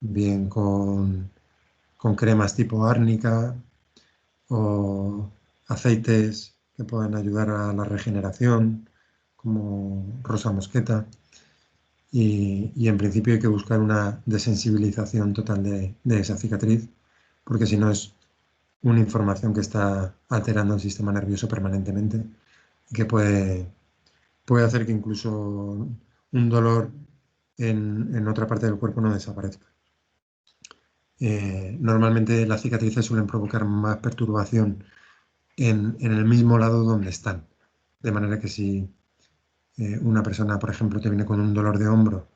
bien con cremas tipo árnica o aceites que puedan ayudar a la regeneración, como rosa mosqueta. Y en principio hay que buscar una desensibilización total de esa cicatriz, porque si no es una información que está alterando el sistema nervioso permanentemente y que puede hacer que incluso un dolor en otra parte del cuerpo no desaparezca. Normalmente las cicatrices suelen provocar más perturbación en el mismo lado donde están. De manera que si una persona, por ejemplo, te viene con un dolor de hombro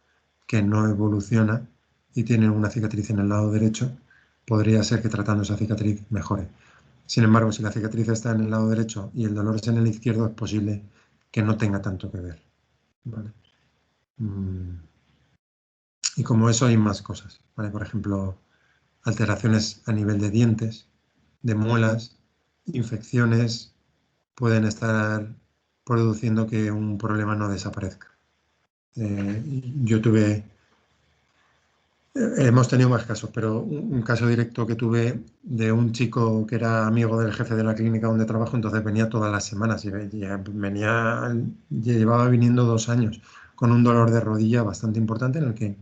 que no evoluciona y tiene una cicatriz en el lado derecho, podría ser que tratando esa cicatriz mejore. Sin embargo, si la cicatriz está en el lado derecho y el dolor es en el izquierdo, es posible que no tenga tanto que ver, ¿vale? Y como eso hay más cosas, ¿vale? Por ejemplo, alteraciones a nivel de dientes, de muelas, infecciones pueden estar produciendo que un problema no desaparezca. Yo hemos tenido más casos, pero un caso directo que tuve de un chico que era amigo del jefe de la clínica donde trabajo, entonces venía todas las semanas y llevaba viniendo 2 años con un dolor de rodilla bastante importante en el que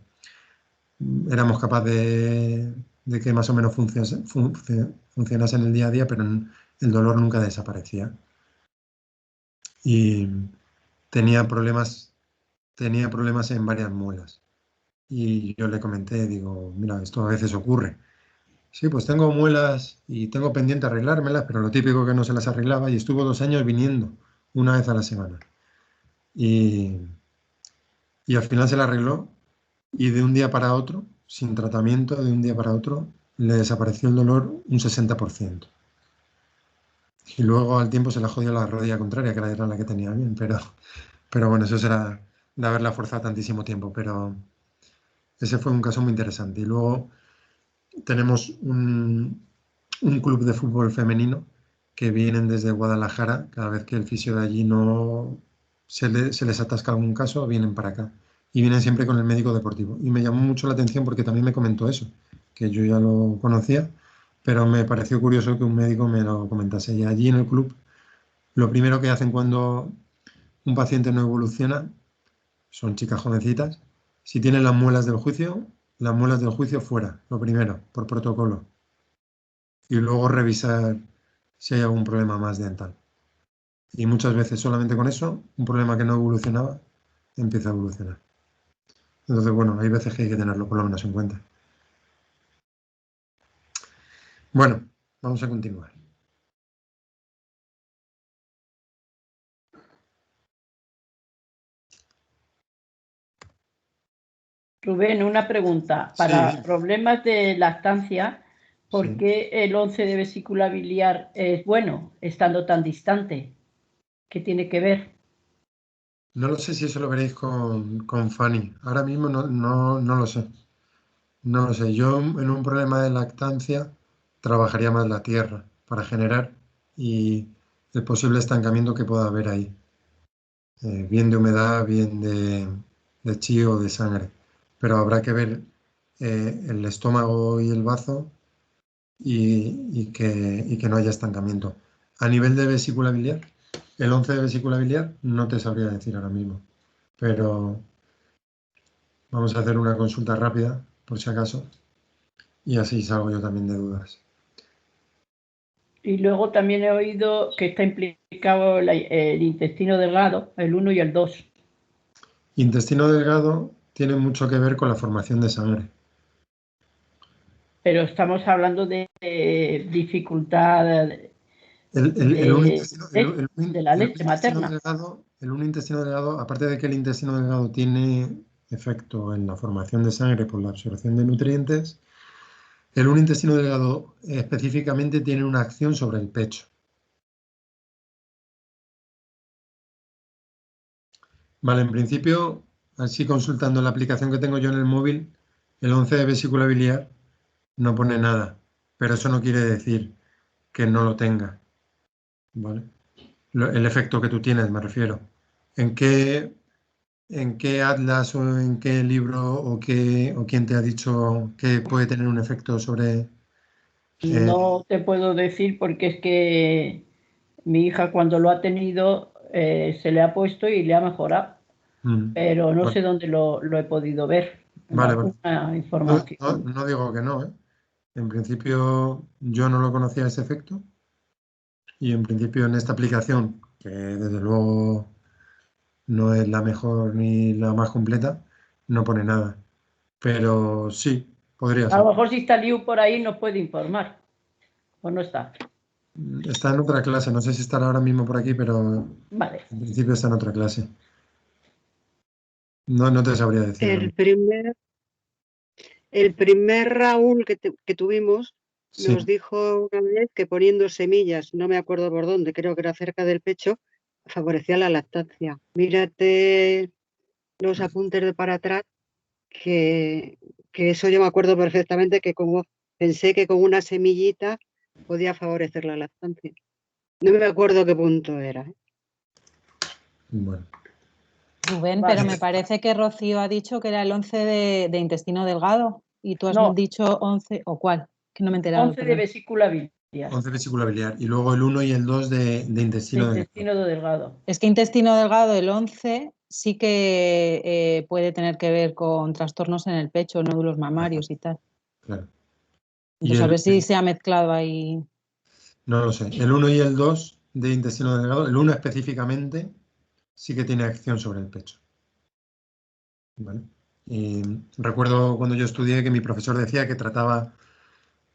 éramos capaces de que más o menos funcionase en el día a día, pero el dolor nunca desaparecía. Y tenía problemas en varias muelas. Y yo le comenté, digo, mira, esto a veces ocurre. Sí, pues tengo muelas y tengo pendiente arreglármelas, pero lo típico que no se las arreglaba y estuvo 2 años viniendo, una vez a la semana. Y al final se la arregló y de un día para otro, sin tratamiento, de un día para otro, le desapareció el dolor un 60%. Y luego al tiempo se la jodió la rodilla contraria, que era la que tenía bien, pero bueno, eso será de haberla forzado tantísimo tiempo, pero ese fue un caso muy interesante. Y luego tenemos un club de fútbol femenino que vienen desde Guadalajara, cada vez que el fisio de allí no se les atasca algún caso, vienen para acá. Y vienen siempre con el médico deportivo. Y me llamó mucho la atención porque también me comentó eso, que yo ya lo conocía, pero me pareció curioso que un médico me lo comentase. Y allí en el club, lo primero que hacen cuando un paciente no evoluciona, son chicas jovencitas, si tienen las muelas del juicio fuera, lo primero, por protocolo. Y luego revisar si hay algún problema más dental. Y muchas veces solamente con eso, un problema que no evolucionaba, empieza a evolucionar. Entonces, bueno, hay veces que hay que tenerlo por lo menos en cuenta. Bueno, vamos a continuar. Rubén, una pregunta. Sí, Para problemas de lactancia, ¿por sí. qué el 11 de vesícula biliar es bueno, estando tan distante? ¿Qué tiene que ver? No lo sé si eso lo veréis con Fanny. Ahora mismo no lo sé. No lo sé. Yo en un problema de lactancia trabajaría más la tierra para generar y el posible estancamiento que pueda haber ahí. Bien de humedad, bien de chi o de sangre. Pero habrá que ver el estómago y el bazo y que no haya estancamiento. A nivel de vesícula biliar, el 11 de vesícula biliar no te sabría decir ahora mismo, pero vamos a hacer una consulta rápida, por si acaso, y así salgo yo también de dudas. Y luego también he oído que está implicado el intestino delgado, el 1 y el 2. Intestino delgado tiene mucho que ver con la formación de sangre. Pero estamos hablando de dificultad El un intestino, de la el un leche intestino materna. delgado, el un intestino delgado, aparte de que el intestino delgado tiene efecto en la formación de sangre por la absorción de nutrientes, el un intestino delgado específicamente tiene una acción sobre el pecho. Vale, en principio, así consultando la aplicación que tengo yo en el móvil, el 11 de vesícula biliar no pone nada, pero eso no quiere decir que no lo tenga, ¿vale? El efecto que tú tienes, me refiero. ¿En qué atlas o en qué libro o quién te ha dicho que puede tener un efecto sobre... No te puedo decir porque es que mi hija cuando lo ha tenido se le ha puesto y le ha mejorado, pero no Bueno, sé dónde lo he podido ver, en vale, vale. alguna No, información. no digo que no, ¿eh? En principio yo no lo conocía ese efecto y en principio en esta aplicación, que desde luego no es la mejor ni la más completa, no pone nada. Pero sí, podría A lo ser. mejor si está Liu por ahí nos puede informar, o no está. Está en otra clase, no sé si estará ahora mismo por aquí, pero Vale. en principio está en otra clase. No te sabría decir ahora El mismo. primer Raúl que tuvimos Sí, nos dijo una vez que poniendo semillas, no me acuerdo por dónde, creo que era cerca del pecho, favorecía la lactancia. Mírate los apuntes de para atrás, que eso yo me acuerdo perfectamente, que como pensé que con una semillita podía favorecer la lactancia. No me acuerdo qué punto era. bueno. Rubén, Vale. pero me parece que Rocío ha dicho que era el 11 de intestino delgado y tú has No, dicho 11, ¿o cuál? Que no me he enterado, 11 de perdón. vesícula biliar, 11 vesícula biliar y luego el 1 y el 2 de de intestino delgado. intestino delgado. Es que intestino delgado, el 11, sí que puede tener que ver con trastornos en el pecho, nódulos mamarios y tal. Claro. Y Entonces, a ver si se ha mezclado ahí. no lo sé. El 1 y el 2 de intestino delgado, el 1 específicamente, sí que tiene acción sobre el pecho. ¿Vale? Y recuerdo cuando yo estudié que mi profesor decía que trataba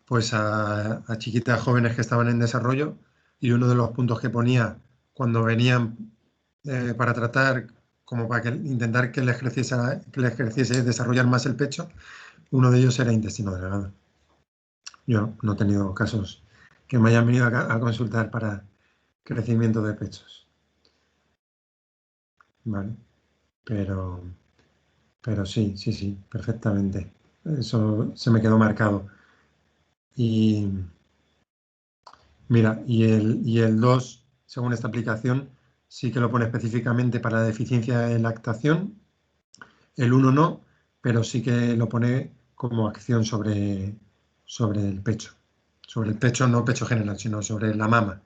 pues a chiquitas jóvenes que estaban en desarrollo y uno de los puntos que ponía cuando venían para tratar, como para intentar que les creciese desarrollar más el pecho, uno de ellos era intestino delgado. Yo no he tenido casos que me hayan venido a consultar para crecimiento de pechos, ¿vale? Pero sí, perfectamente. Eso se me quedó marcado. Y mira, y el 2, según esta aplicación, sí que lo pone específicamente para la deficiencia de lactación. El 1 no, pero sí que lo pone como acción sobre el pecho. Sobre el pecho, no pecho general, sino sobre la mama.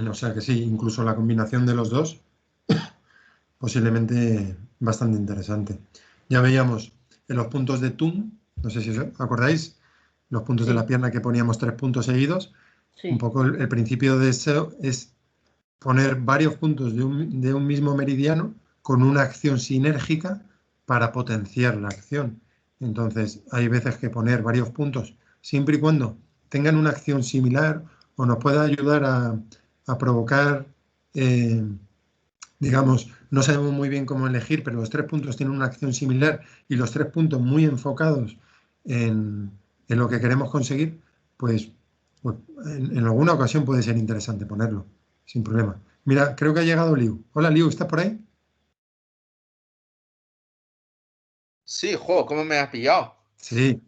O sea que sí, incluso la combinación de los dos, posiblemente bastante interesante. Ya veíamos en los puntos de Thun, no sé si os acordáis, los puntos de la pierna que poníamos 3 puntos seguidos. Sí. Un poco el principio de eso es poner varios puntos de un mismo meridiano con una acción sinérgica para potenciar la acción. Entonces, hay veces que poner varios puntos, siempre y cuando tengan una acción similar o nos pueda ayudar a provocar, digamos, no sabemos muy bien cómo elegir, pero los 3 puntos tienen una acción similar y los 3 puntos muy enfocados en lo que queremos conseguir, pues en alguna ocasión puede ser interesante ponerlo, sin problema. Mira, creo que ha llegado Liu. Hola Liu, ¿estás por ahí? Sí, ¿cómo me has pillado? Sí.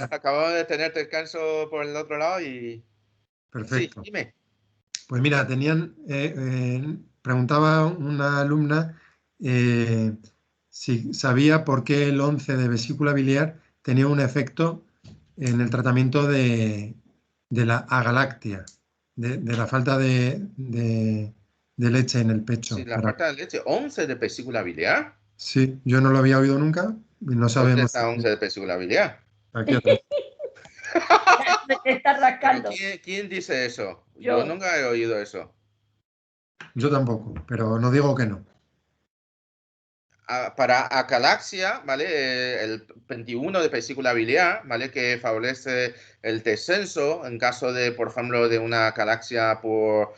Acabo de tener descanso por el otro lado y... Perfecto. Sí, dime. Pues mira, preguntaba una alumna si sabía por qué el 11 de vesícula biliar tenía un efecto en el tratamiento de la agalactia, de la falta de leche en el pecho. Sí, la falta de leche. 11 de vesícula biliar. Sí, yo no lo había oído nunca y no sabemos. ¿Dónde está 11 de vesícula biliar? Aquí atrás. Te está rascando. ¿Quién dice eso? Yo. Yo nunca he oído eso. Yo tampoco, pero no digo que no. Para acalaxia, ¿vale? El 21 de vesícula biliar, ¿vale? Que favorece el descenso en caso de, por ejemplo, de una acalaxia por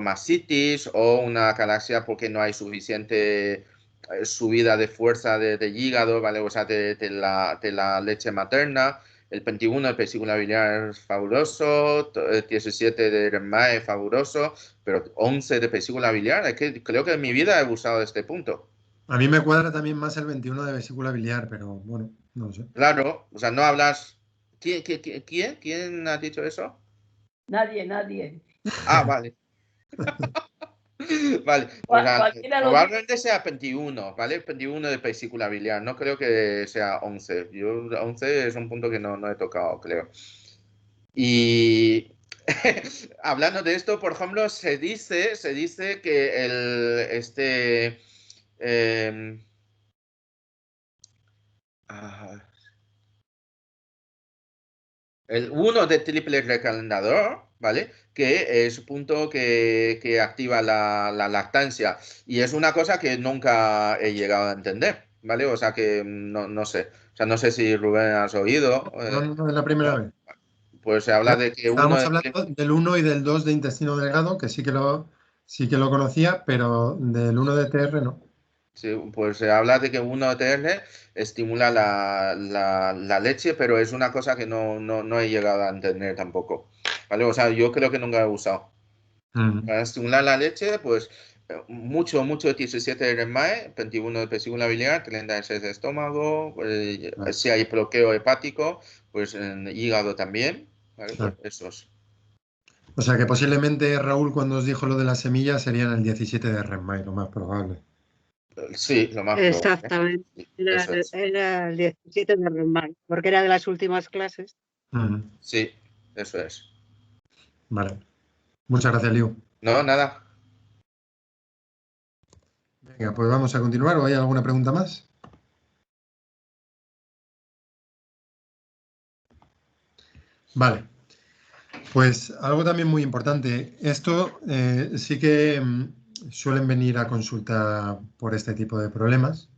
masitis o una acalaxia porque no hay suficiente subida de fuerza de hígado, ¿vale? O sea, de la leche materna. El 21 de vesícula biliar es fabuloso, 17 de Renmae es fabuloso, pero 11 de vesícula biliar, es que creo que en mi vida he usado este punto. A mí me cuadra también más el 21 de vesícula biliar, pero bueno, no lo sé. Claro, o sea, no hablas... ¿Quién ha dicho eso? Nadie. Ah, vale. Vale, pues, probablemente sea 21, ¿vale? 21 de vesícula biliar, no creo que sea 11. Yo 11 es un punto que no he tocado, creo. Y hablando de esto, por ejemplo, se dice que el 1 de triple recalentador, ¿vale? Que es un punto que activa la lactancia. Y es una cosa que nunca he llegado a entender, ¿vale? O sea que no sé. O sea, no sé si Rubén has oído. No, es la primera vez. Pues se habla de que Estábamos hablando del 1 y del 2 de intestino delgado, que sí que lo conocía, pero del 1 de TR no. Sí, pues se habla de que 1 de TR estimula la leche, pero es una cosa que no he llegado a entender tampoco. ¿Vale? O sea, yo creo que nunca he usado. Para estimular la leche, pues mucho 17 de Renmae, 21 de vesícula biliar, 36 de estómago, si hay bloqueo hepático, pues en hígado también, ¿vale? Pues esos. O sea que posiblemente Raúl, cuando os dijo lo de las semillas, serían el 17 de Renmae, lo más probable. Sí, lo más probable. Exactamente. Era el 17 de Renmae, porque era de las últimas clases. Sí, eso es. Vale. Muchas gracias, Liu. No, nada. Venga, pues vamos a continuar. ¿O hay alguna pregunta más? Vale. Pues algo también muy importante. Esto sí que suelen venir a consulta por este tipo de problemas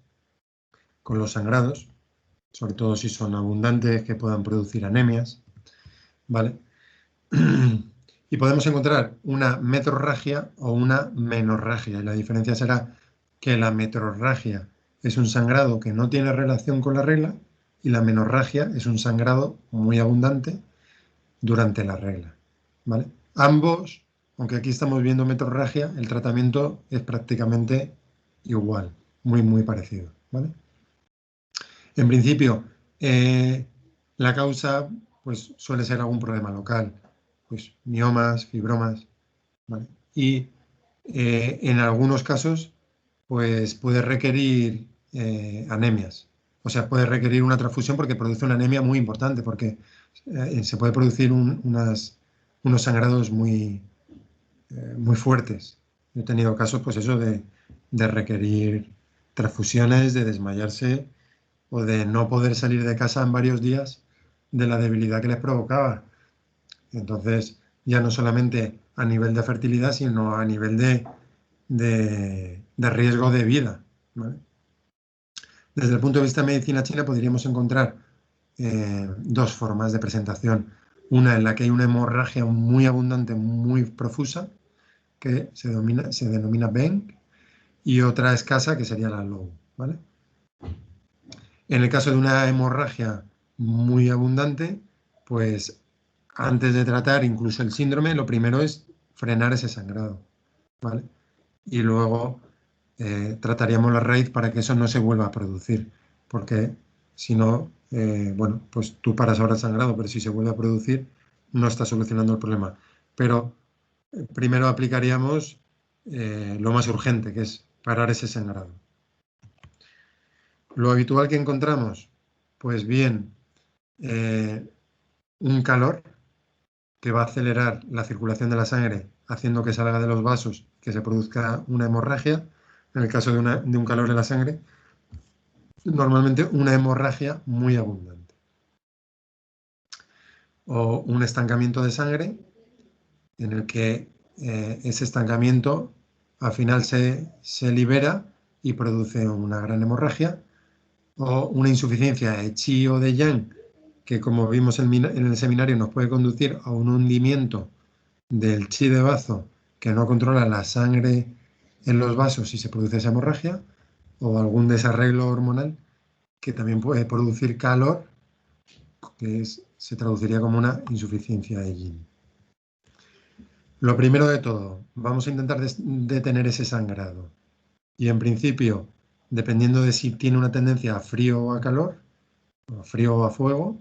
con los sangrados, sobre todo si son abundantes, que puedan producir anemias, ¿vale? Y podemos encontrar una metrorragia o una menorragia. Y la diferencia será que la metrorragia es un sangrado que no tiene relación con la regla y la menorragia es un sangrado muy abundante durante la regla, ¿vale? Ambos, aunque aquí estamos viendo metrorragia, el tratamiento es prácticamente igual, muy parecido, ¿vale? En principio, la causa pues, suele ser algún problema local, pues miomas, fibromas, ¿vale? Y en algunos casos pues puede requerir anemias, o sea, puede requerir una transfusión porque produce una anemia muy importante, porque se puede producir unos sangrados muy fuertes. He tenido casos, pues eso, de requerir transfusiones, de desmayarse o de no poder salir de casa en varios días de la debilidad que les provocaba. Entonces, ya no solamente a nivel de fertilidad, sino a nivel de riesgo de vida, ¿vale? Desde el punto de vista de medicina china podríamos encontrar dos formas de presentación. Una en la que hay una hemorragia muy abundante, muy profusa, que se denomina Beng, y otra escasa, que sería la Low, ¿vale? En el caso de una hemorragia muy abundante, pues antes de tratar incluso el síndrome, lo primero es frenar ese sangrado, ¿vale? Y luego trataríamos la raíz para que eso no se vuelva a producir, porque si no, bueno, pues tú paras ahora el sangrado, pero si se vuelve a producir, no está solucionando el problema. Pero primero aplicaríamos lo más urgente, que es parar ese sangrado. Lo habitual que encontramos, pues bien, un calor que va a acelerar la circulación de la sangre, haciendo que salga de los vasos, que se produzca una hemorragia. En el caso de un calor en la sangre, normalmente una hemorragia muy abundante. O un estancamiento de sangre, en el que ese estancamiento al final se libera y produce una gran hemorragia. O una insuficiencia de Qi o de Yang, que como vimos en el seminario nos puede conducir a un hundimiento del Qi de bazo que no controla la sangre en los vasos y se produce esa hemorragia, o algún desarreglo hormonal que también puede producir calor, que se traduciría como una insuficiencia de Yin. Lo primero de todo, vamos a intentar detener ese sangrado. Y en principio, dependiendo de si tiene una tendencia a frío o a calor, a frío o a fuego,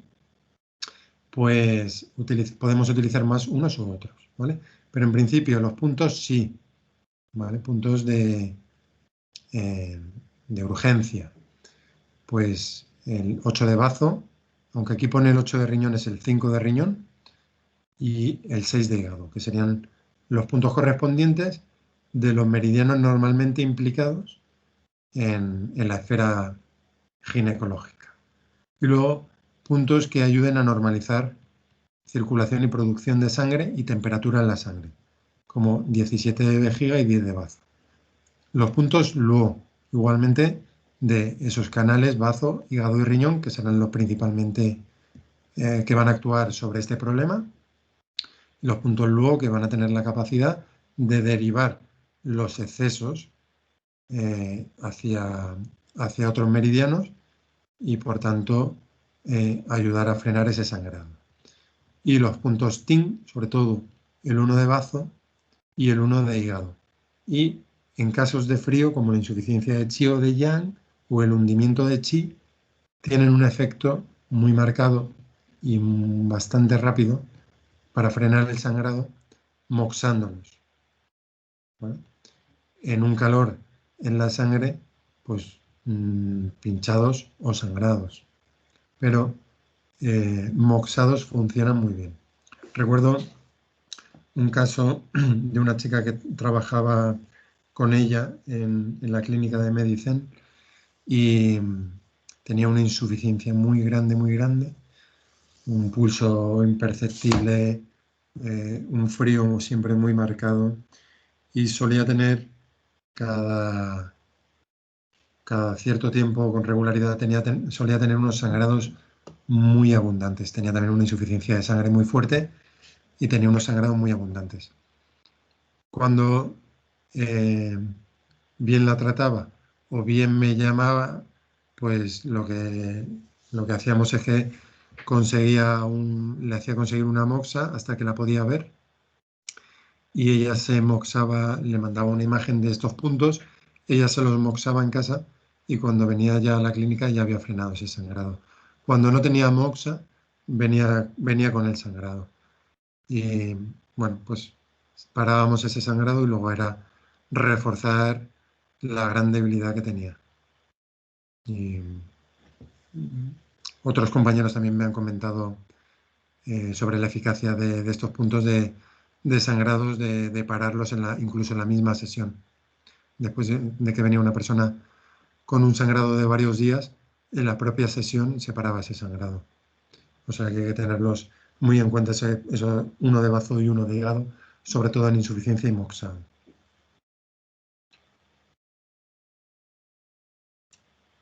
pues podemos utilizar más unos u otros, ¿vale? Pero en principio los puntos sí, ¿vale? Puntos de urgencia. Pues el 8 de bazo, aunque aquí pone el 8 de riñón, es el 5 de riñón, y el 6 de hígado, que serían los puntos correspondientes de los meridianos normalmente implicados en la esfera ginecológica. Y luego puntos que ayuden a normalizar circulación y producción de sangre y temperatura en la sangre, como 17 de vejiga y 10 de bazo. Los puntos luego, igualmente, de esos canales, bazo, hígado y riñón, que serán los principalmente que van a actuar sobre este problema. Los puntos luego que van a tener la capacidad de derivar los excesos hacia otros meridianos y, por tanto, ayudar a frenar ese sangrado. Y los puntos TIN, sobre todo el 1 de bazo y el 1 de hígado. Y en casos de frío, como la insuficiencia de Qi o de Yang o el hundimiento de Qi, tienen un efecto muy marcado y bastante rápido para frenar el sangrado, moxándolos, ¿vale? En un calor en la sangre, pues pinchados o sangrados. Pero moxados funcionan muy bien. Recuerdo un caso de una chica que trabajaba con ella en la clínica de Medicen y tenía una insuficiencia muy grande, un pulso imperceptible, un frío siempre muy marcado, y solía tener cada cierto tiempo, con regularidad, solía tener unos sangrados muy abundantes. Tenía también una insuficiencia de sangre muy fuerte y tenía unos sangrados muy abundantes. Cuando bien la trataba o bien me llamaba, pues lo que hacíamos es que le hacía conseguir una moxa hasta que la podía ver, y ella se moxaba, le mandaba una imagen de estos puntos, ella se los moxaba en casa y cuando venía ya a la clínica ya había frenado ese sangrado. Cuando no tenía moxa, venía con el sangrado. Y bueno, pues parábamos ese sangrado y luego era reforzar la gran debilidad que tenía. Y otros compañeros también me han comentado sobre la eficacia de estos puntos de sangrados, de pararlos incluso en la misma sesión. Después de que venía una persona con un sangrado de varios días, en la propia sesión se paraba ese sangrado. O sea que hay que tenerlos muy en cuenta, eso, uno de bazo y uno de hígado, sobre todo en insuficiencia y moxa.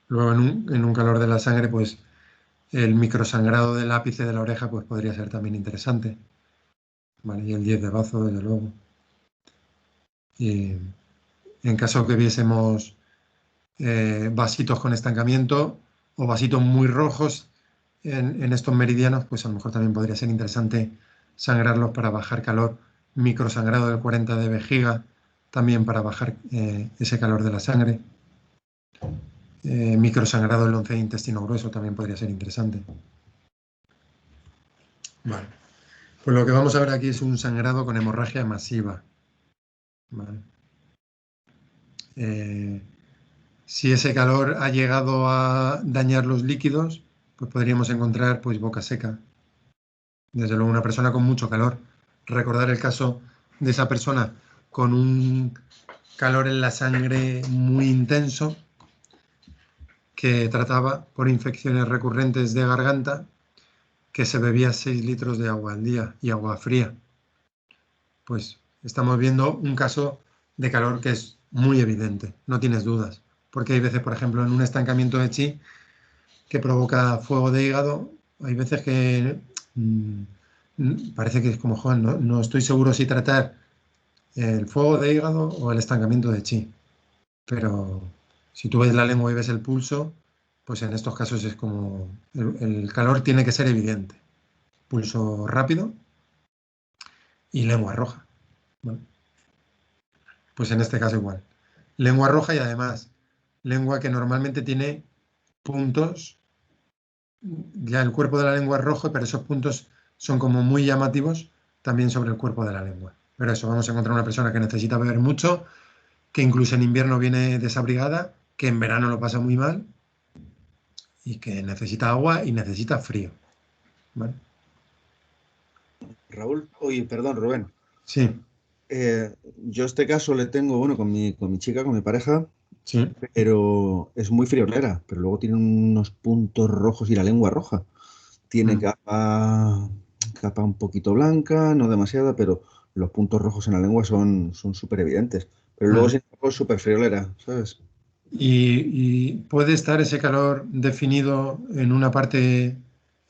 Luego en un calor de la sangre, pues el microsangrado del ápice de la oreja pues podría ser también interesante. ¿Vale? Y el 10 de bazo, desde luego. Y en caso que viésemos vasitos con estancamiento o vasitos muy rojos en estos meridianos, pues a lo mejor también podría ser interesante sangrarlos para bajar calor. Microsangrado del 40 de vejiga, también para bajar ese calor de la sangre. Microsangrado del 11 de intestino grueso también podría ser interesante. Vale. Pues lo que vamos a ver aquí es un sangrado con hemorragia masiva. Vale. Si ese calor ha llegado a dañar los líquidos, pues podríamos encontrar pues boca seca. Desde luego una persona con mucho calor. Recordar el caso de esa persona con un calor en la sangre muy intenso que trataba por infecciones recurrentes de garganta, que se bebía 6 litros de agua al día y agua fría. Pues estamos viendo un caso de calor que es muy evidente, no tienes dudas. Porque hay veces, por ejemplo, en un estancamiento de chi que provoca fuego de hígado, hay veces que parece que es como, joder, no estoy seguro si tratar el fuego de hígado o el estancamiento de chi. Pero si tú ves la lengua y ves el pulso, pues en estos casos es como el calor tiene que ser evidente. Pulso rápido y lengua roja. ¿Vale? Pues en este caso igual. Lengua roja y además lengua que normalmente tiene puntos. Ya el cuerpo de la lengua es rojo, pero esos puntos son como muy llamativos también sobre el cuerpo de la lengua. Pero eso, vamos a encontrar una persona que necesita beber mucho, que incluso en invierno viene desabrigada, que en verano lo pasa muy mal y que necesita agua y necesita frío. ¿Vale? Raúl, oye, perdón, Rubén. Sí. Yo este caso le tengo, bueno, con mi chica, con mi pareja, Sí. pero es muy friolera, pero luego tiene unos puntos rojos y la lengua roja. Tiene capa un poquito blanca, no demasiada, pero los puntos rojos en la lengua son súper evidentes. Pero luego, sin embargo, es súper friolera, ¿sabes? ¿Y puede estar ese calor definido en una parte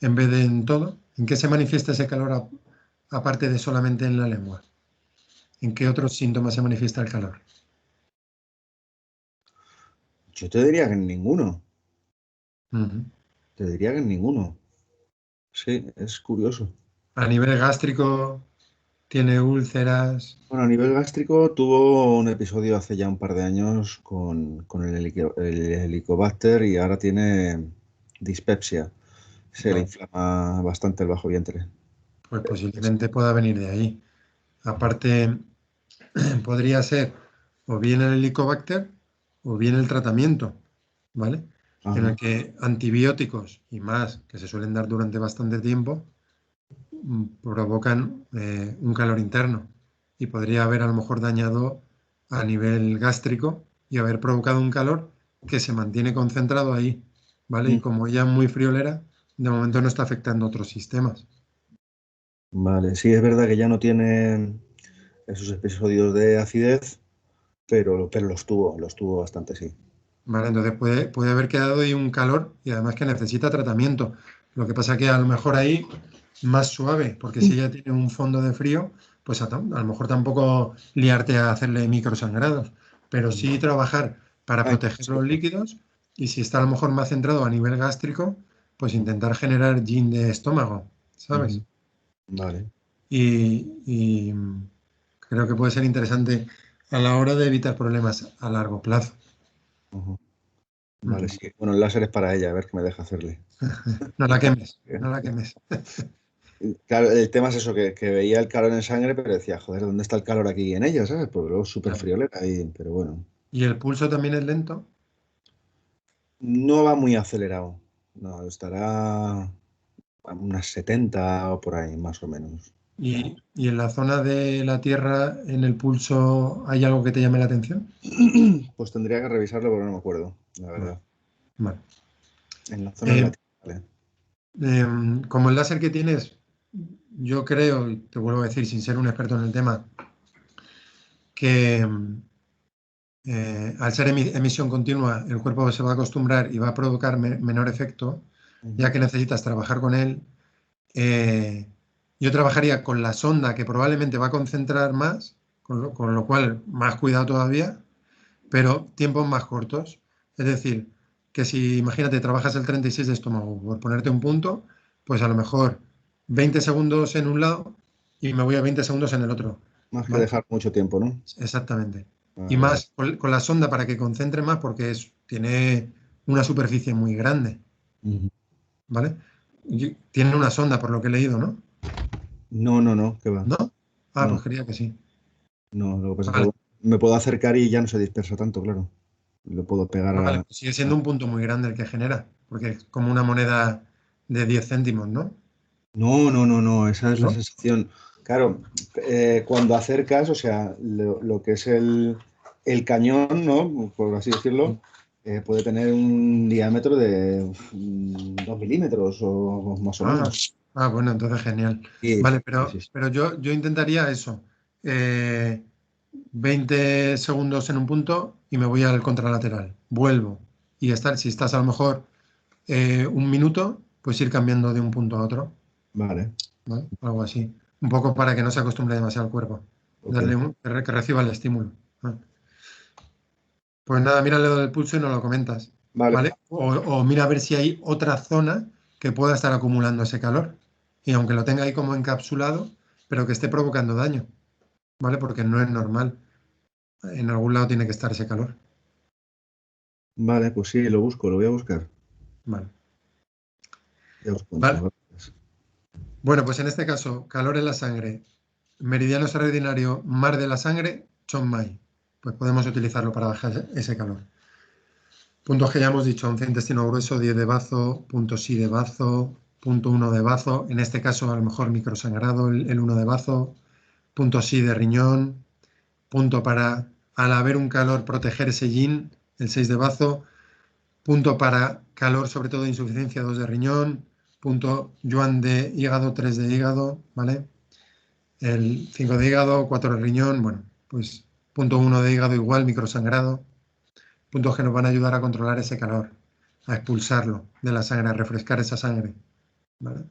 en vez de en todo? ¿En qué se manifiesta ese calor aparte de solamente en la lengua? ¿En qué otros síntomas se manifiesta el calor? Yo te diría que en ninguno. Uh-huh. Te diría que en ninguno. Sí, es curioso. A nivel gástrico, tiene úlceras. Bueno, a nivel gástrico tuvo un episodio hace ya un par de años con el Helicobacter y ahora tiene dispepsia. Se le inflama bastante el bajo vientre. Pues posiblemente pueda venir de ahí. Aparte, podría ser o bien el Helicobacter o bien el tratamiento, ¿vale? Ajá. En el que antibióticos y más, que se suelen dar durante bastante tiempo, provocan un calor interno y podría haber a lo mejor dañado a nivel gástrico y haber provocado un calor que se mantiene concentrado ahí, ¿vale? Y como ella es muy friolera, de momento no está afectando otros sistemas. Vale, sí, es verdad que ya no tiene esos episodios de acidez, pero los tuvo bastante, sí. Vale, entonces puede haber quedado ahí un calor y además que necesita tratamiento. Lo que pasa que a lo mejor ahí más suave, porque si ella tiene un fondo de frío, pues a lo mejor tampoco liarte a hacerle microsangrados, pero sí trabajar para proteger los líquidos y si está a lo mejor más centrado a nivel gástrico, pues intentar generar yin de estómago, ¿sabes? Vale. Y creo que puede ser interesante a la hora de evitar problemas a largo plazo. Vale, sí. Bueno, el láser es para ella, a ver qué me deja hacerle. No la quemes, no la quemes. Claro, el tema es eso, que veía el calor en sangre, pero decía, joder, ¿dónde está el calor aquí en ella, sabes? Porque luego es súper friolera, pero bueno. ¿Y el pulso también es lento? No va muy acelerado. No, estará a unas 70 o por ahí, más o menos. ¿Y en la zona de la tierra, en el pulso, hay algo que te llame la atención? Pues tendría que revisarlo porque no me acuerdo, la verdad. Vale. En la zona de la tierra, ¿vale? Como el láser que tienes, yo creo, y te vuelvo a decir sin ser un experto en el tema, que al ser emisión continua, el cuerpo se va a acostumbrar y va a provocar menor efecto, ya que necesitas trabajar con él. Yo trabajaría con la sonda, que probablemente va a concentrar más, con lo cual más cuidado todavía, pero tiempos más cortos. Es decir, que si imagínate, trabajas el 36 de estómago, por ponerte un punto, pues a lo mejor 20 segundos en un lado y me voy a 20 segundos en el otro. Más que ¿Vale? dejar mucho tiempo, ¿no? Exactamente. Vale, Y más con la sonda para que concentre más porque tiene una superficie muy grande. vale. ¿Vale? Tiene una sonda, por lo que he leído, ¿no? No, ¿qué va? ¿No? Ah, No, pues creía que sí. no, lo que pasa es Vale, que me puedo acercar y ya no se dispersa tanto, claro. Lo puedo pegar vale, a... pues sigue siendo un punto muy grande el que genera, porque es como una moneda de 10 céntimos, ¿no? No, esa es la ¿No? sensación. Claro, cuando acercas, o sea, lo que es el cañón, ¿no? Por así decirlo, puede tener un diámetro de 2 milímetros o más o menos. Bueno, entonces genial. Sí, Vale, sí, sí. pero yo intentaría eso. 20 segundos en un punto y me voy al contralateral. Vuelvo. Y si estás a lo mejor un minuto, pues ir cambiando de un punto a otro. Vale, ¿Vale? Algo así. Un poco para que no se acostumbre demasiado al cuerpo. ok. Que reciba el estímulo. ¿Vale? Pues nada, mira el dedo del pulso y nos lo comentas. Vale, ¿Vale? O mira a ver si hay otra zona que pueda estar acumulando ese calor. Y aunque lo tenga ahí como encapsulado, pero que esté provocando daño. ¿Vale? Porque no es normal. En algún lado tiene que estar ese calor. vale, pues sí, lo busco, lo voy a buscar. Vale. Ya os cuento. Vale. Bueno, pues en este caso, calor en la sangre, meridiano extraordinario, mar de la sangre, Chon Mai. Pues podemos utilizarlo para bajar ese calor. Puntos que ya hemos dicho: 11 intestino grueso, 10 de bazo, punto sí de bazo, punto 1 de bazo, en este caso a lo mejor microsangrado, el 1 de bazo, punto sí de riñón, punto para, al haber un calor, proteger ese yin, el 6 de bazo, punto para calor, sobre todo insuficiencia, 2 de riñón, punto yuan de hígado, 3 de hígado, ¿vale? El 5 de hígado, 4 de riñón, bueno, pues punto 1 de hígado igual, microsangrado. Puntos que nos van a ayudar a controlar ese calor, a expulsarlo de la sangre, a refrescar esa sangre. ¿Vale?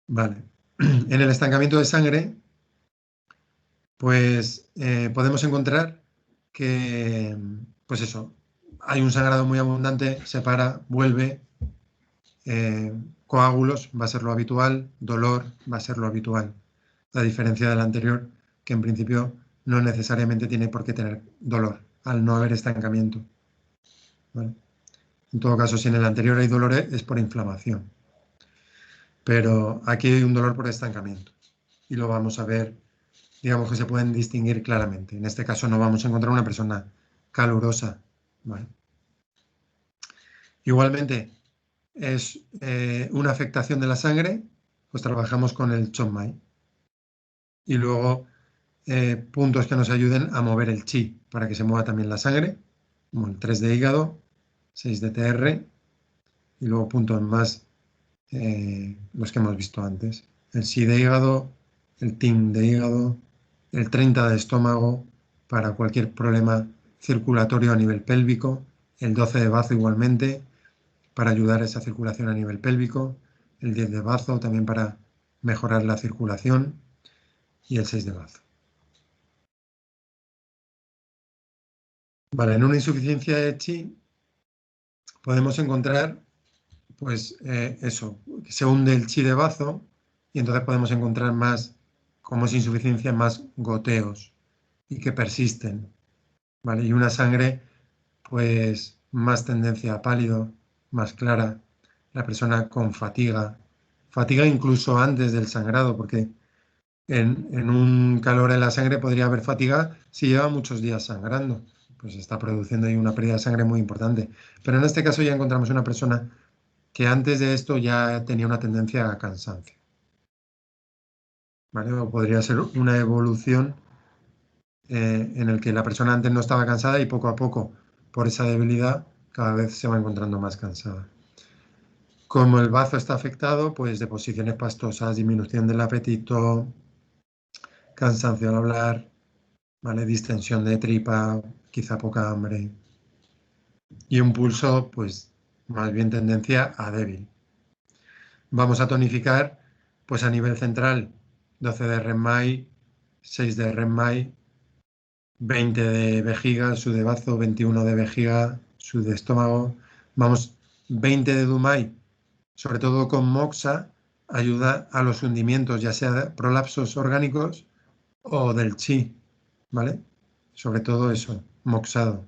Vale. En el estancamiento de sangre, pues podemos encontrar que, pues eso, hay un sangrado muy abundante, se para, vuelve, coágulos va a ser lo habitual, dolor va a ser lo habitual. La diferencia del anterior, que en principio no necesariamente tiene por qué tener dolor, al no haber estancamiento. ¿Vale? En todo caso, si en el anterior hay dolor es por inflamación. Pero aquí hay un dolor por estancamiento. Y lo vamos a ver, digamos que se pueden distinguir claramente. En este caso no vamos a encontrar una persona calurosa. ¿Vale? Igualmente, es una afectación de la sangre, pues trabajamos con el Chon Mai. Y luego puntos que nos ayuden a mover el chi, para que se mueva también la sangre, como el 3 de hígado, 6 de TR, y luego puntos más, los que hemos visto antes. El si de hígado, el tim de hígado, el 30 de estómago, para cualquier problema circulatorio a nivel pélvico, el 12 de bazo igualmente, para ayudar a esa circulación a nivel pélvico, el 10 de bazo también para mejorar la circulación, y el 6 de bazo. Vale, en una insuficiencia de chi podemos encontrar, pues eso, que se hunde el chi de bazo y entonces podemos encontrar más, como es insuficiencia, más goteos y que persisten, ¿vale? Y una sangre, pues más tendencia a pálido, más clara, la persona con fatiga, fatiga incluso antes del sangrado, porque en un calor en la sangre podría haber fatiga si lleva muchos días sangrando. pues está produciendo ahí una pérdida de sangre muy importante. Pero en este caso ya encontramos una persona que antes de esto ya tenía una tendencia a cansancio, ¿vale? O podría ser una evolución en el que la persona antes no estaba cansada y poco a poco, por esa debilidad, cada vez se va encontrando más cansada. Como el bazo está afectado, pues deposiciones pastosas, disminución del apetito, cansancio al hablar, ¿vale? Distensión de tripa, quizá poca hambre. Y un pulso, pues más bien tendencia a débil. Vamos a tonificar, pues a nivel central, 12 de REM-MAI, 6 de REM-MAI, 20 de vejiga, su de bazo, 21 de vejiga, su de estómago. Vamos, 20 de DUMAI, sobre todo con moxa, ayuda a los hundimientos, ya sea de prolapsos orgánicos o del chi, ¿vale? Sobre todo eso, moxado.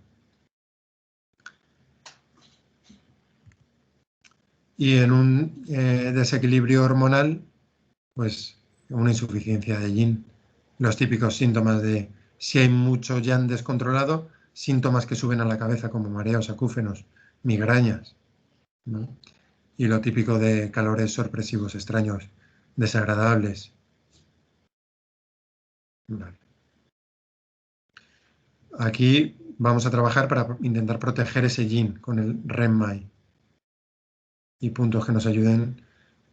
Y en un desequilibrio hormonal, pues una insuficiencia de yin. Los típicos síntomas de si hay mucho yang descontrolado, síntomas que suben a la cabeza como mareos, acúfenos, migrañas, ¿no? Y lo típico de calores sorpresivos, extraños, desagradables. Vale. Aquí vamos a trabajar para intentar proteger ese yin con el REM-MAI. Y puntos que nos ayuden,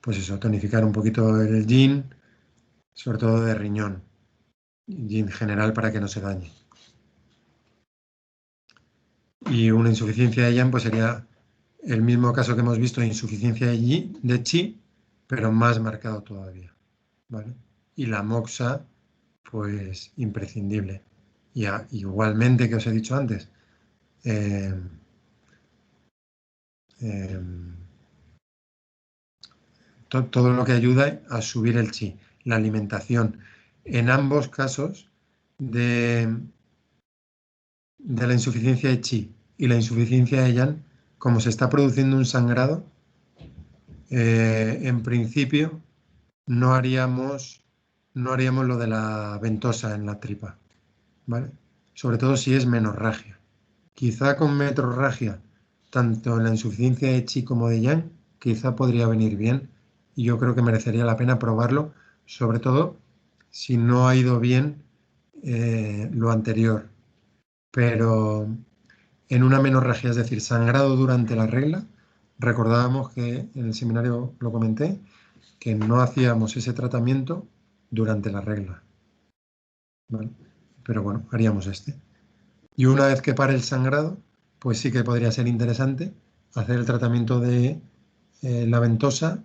pues eso, tonificar un poquito el yin, sobre todo de riñón, yin general para que no se dañe. Y una insuficiencia de yang, pues sería el mismo caso que hemos visto de insuficiencia de chi, pero más marcado todavía, ¿vale? Y la moxa, pues imprescindible. Y igualmente que os he dicho antes, todo lo que ayuda a subir el chi, la alimentación. En ambos casos de la insuficiencia de chi y la insuficiencia de yang, como se está produciendo un sangrado, en principio no haríamos lo de la ventosa en la tripa, ¿vale? Sobre todo si es menorragia. Quizá con metrorragia, tanto en la insuficiencia de chi como de yang, quizá podría venir bien y yo creo que merecería la pena probarlo, sobre todo si no ha ido bien lo anterior. Pero en una menorragia, es decir, sangrado durante la regla, recordábamos que en el seminario lo comenté, que no hacíamos ese tratamiento durante la regla, ¿vale? Pero bueno, haríamos este. Y una vez que pare el sangrado, pues sí que podría ser interesante hacer el tratamiento de la ventosa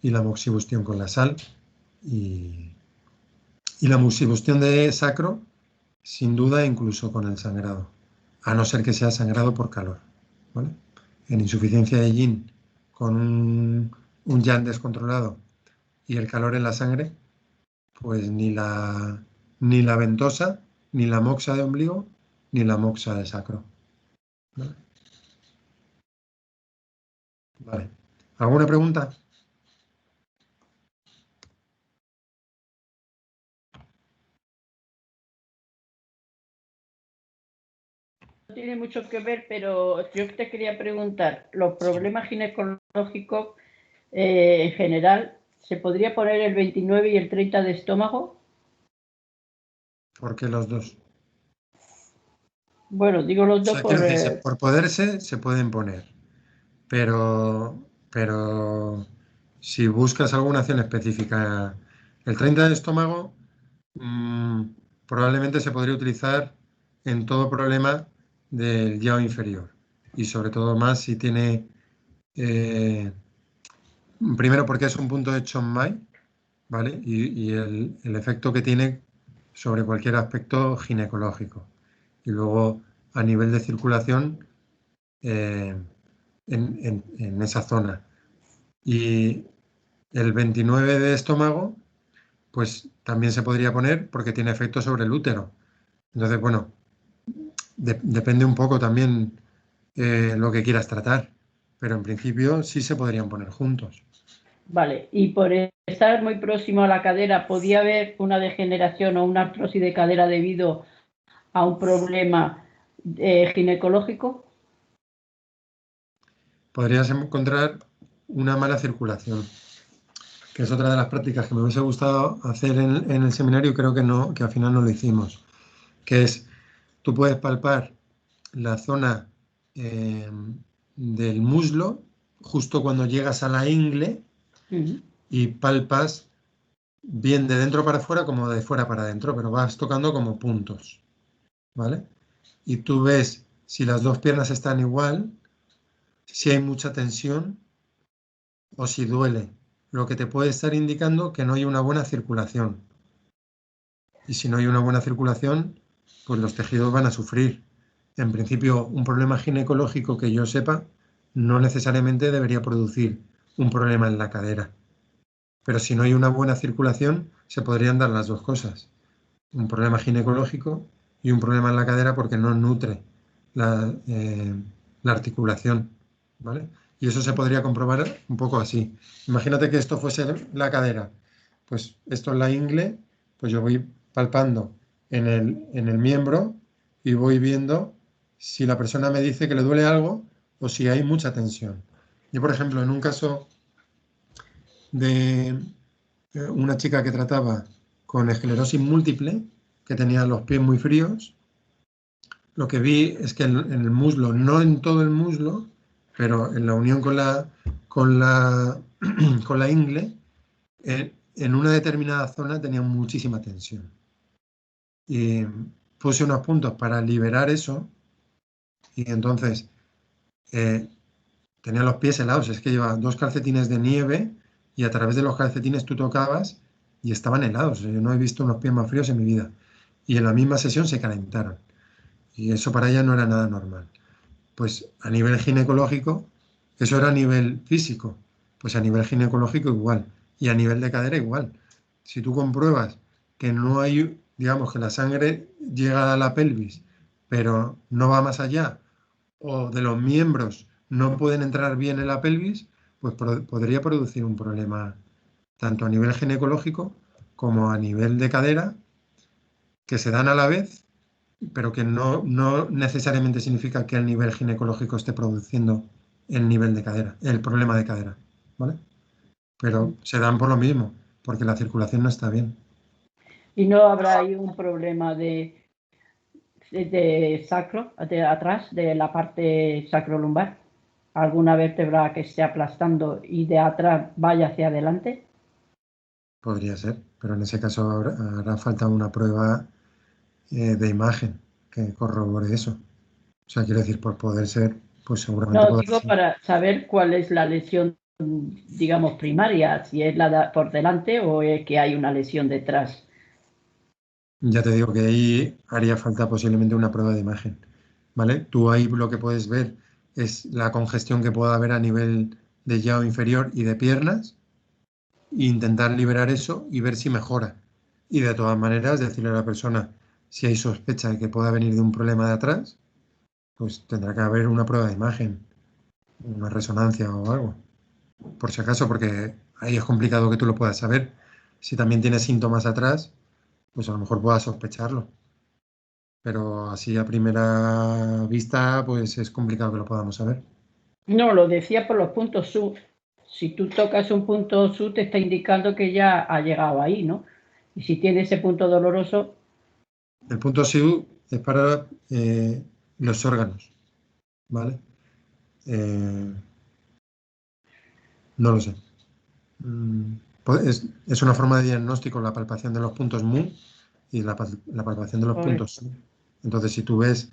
y la moxibustión con la sal y la moxibustión de sacro, sin duda, incluso con el sangrado, a no ser que sea sangrado por calor, ¿vale? En insuficiencia de yin, con un yang descontrolado y el calor en la sangre, pues ni la ventosa, ni la moxa de ombligo, ni la moxa de sacro, ¿vale? Vale. ¿Alguna pregunta? No tiene mucho que ver, pero yo te quería preguntar, los problemas ginecológicos en general, ¿se podría poner el 29 y el 30 de estómago? ¿Por qué los dos? Bueno, digo los O dos sea, por... quiero decir, por poderse se pueden poner, pero si buscas alguna acción específica, el 30 de estómago probablemente se podría utilizar en todo problema del yao inferior y sobre todo más si tiene, primero porque es un punto de Chonmai, ¿vale? Y el efecto que tiene sobre cualquier aspecto ginecológico. Y luego a nivel de circulación en esa zona. Y el 29 de estómago, pues también se podría poner porque tiene efecto sobre el útero. Entonces, bueno, depende un poco también lo que quieras tratar, pero en principio sí se podrían poner juntos. Vale, y por estar muy próximo a la cadera, ¿podía haber una degeneración o una artrosis de cadera debido a un problema ginecológico? Podrías encontrar una mala circulación, que es otra de las prácticas que me hubiese gustado hacer en el seminario, y creo que no, que al final no lo hicimos, que es, tú puedes palpar la zona del muslo justo cuando llegas a la ingle y palpas bien de dentro para afuera como de fuera para adentro, pero vas tocando como puntos, ¿vale? Y tú ves si las dos piernas están igual, si hay mucha tensión o si duele, lo que te puede estar indicando que no hay una buena circulación. Y si no hay una buena circulación, pues los tejidos van a sufrir. En principio, un problema ginecológico que yo sepa no necesariamente debería producir un problema en la cadera. Pero si no hay una buena circulación, se podrían dar las dos cosas. Un problema ginecológico y un problema en la cadera porque no nutre la articulación, ¿vale? Y eso se podría comprobar un poco así. Imagínate que esto fuese la cadera. Pues esto es la ingle, pues yo voy palpando en el miembro y voy viendo si la persona me dice que le duele algo o si hay mucha tensión. Yo, por ejemplo, en un caso de una chica que trataba con esclerosis múltiple, que tenía los pies muy fríos, lo que vi es que en el muslo, no en todo el muslo, pero en la unión con la ingle, en una determinada zona tenía muchísima tensión. Y puse unos puntos para liberar eso y entonces tenía los pies helados, es que llevaba 2 calcetines de nieve y a través de los calcetines tú tocabas y estaban helados. Yo no he visto unos pies más fríos en mi vida. Y en la misma sesión se calentaron. Y eso para ella no era nada normal. Pues a nivel ginecológico, eso era a nivel físico, pues a nivel ginecológico igual. Y a nivel de cadera igual. Si tú compruebas que no hay, digamos, que la sangre llega a la pelvis, pero no va más allá, o de los miembros no pueden entrar bien en la pelvis, pues podría producir un problema tanto a nivel ginecológico como a nivel de cadera, que se dan a la vez, pero que no necesariamente significa que el nivel ginecológico esté produciendo el nivel de cadera, el problema de cadera, ¿vale? Pero se dan por lo mismo, porque la circulación no está bien. ¿Y no habrá ahí un problema de sacro, de atrás, de la parte sacrolumbar? ¿Alguna vértebra que esté aplastando y de atrás vaya hacia adelante? Podría ser, pero en ese caso hará falta una prueba de imagen que corrobore eso. O sea, quiero decir, por poder ser, pues seguramente No, digo ser. para saber cuál es la lesión, digamos, primaria, si es la por delante o es que hay una lesión detrás. Ya te digo que ahí haría falta posiblemente una prueba de imagen, ¿vale? Tú ahí lo que puedes ver es la congestión que pueda haber a nivel de yao inferior y de piernas e intentar liberar eso y ver si mejora. Y de todas maneras decirle a la persona si hay sospecha de que pueda venir de un problema de atrás, pues tendrá que haber una prueba de imagen, una resonancia o algo, por si acaso, porque ahí es complicado que tú lo puedas saber. Si también tienes síntomas atrás, pues a lo mejor puedas sospecharlo. Pero así a primera vista, pues es complicado que lo podamos saber. No, lo decía por los puntos sub. Si tú tocas un punto sub, te está indicando que ya ha llegado ahí, ¿no? Y si tiene ese punto doloroso... El punto SIU es para los órganos, ¿vale? No lo sé. Es una forma de diagnóstico la palpación de los puntos MU y la palpación de los puntos SU. Entonces, si tú ves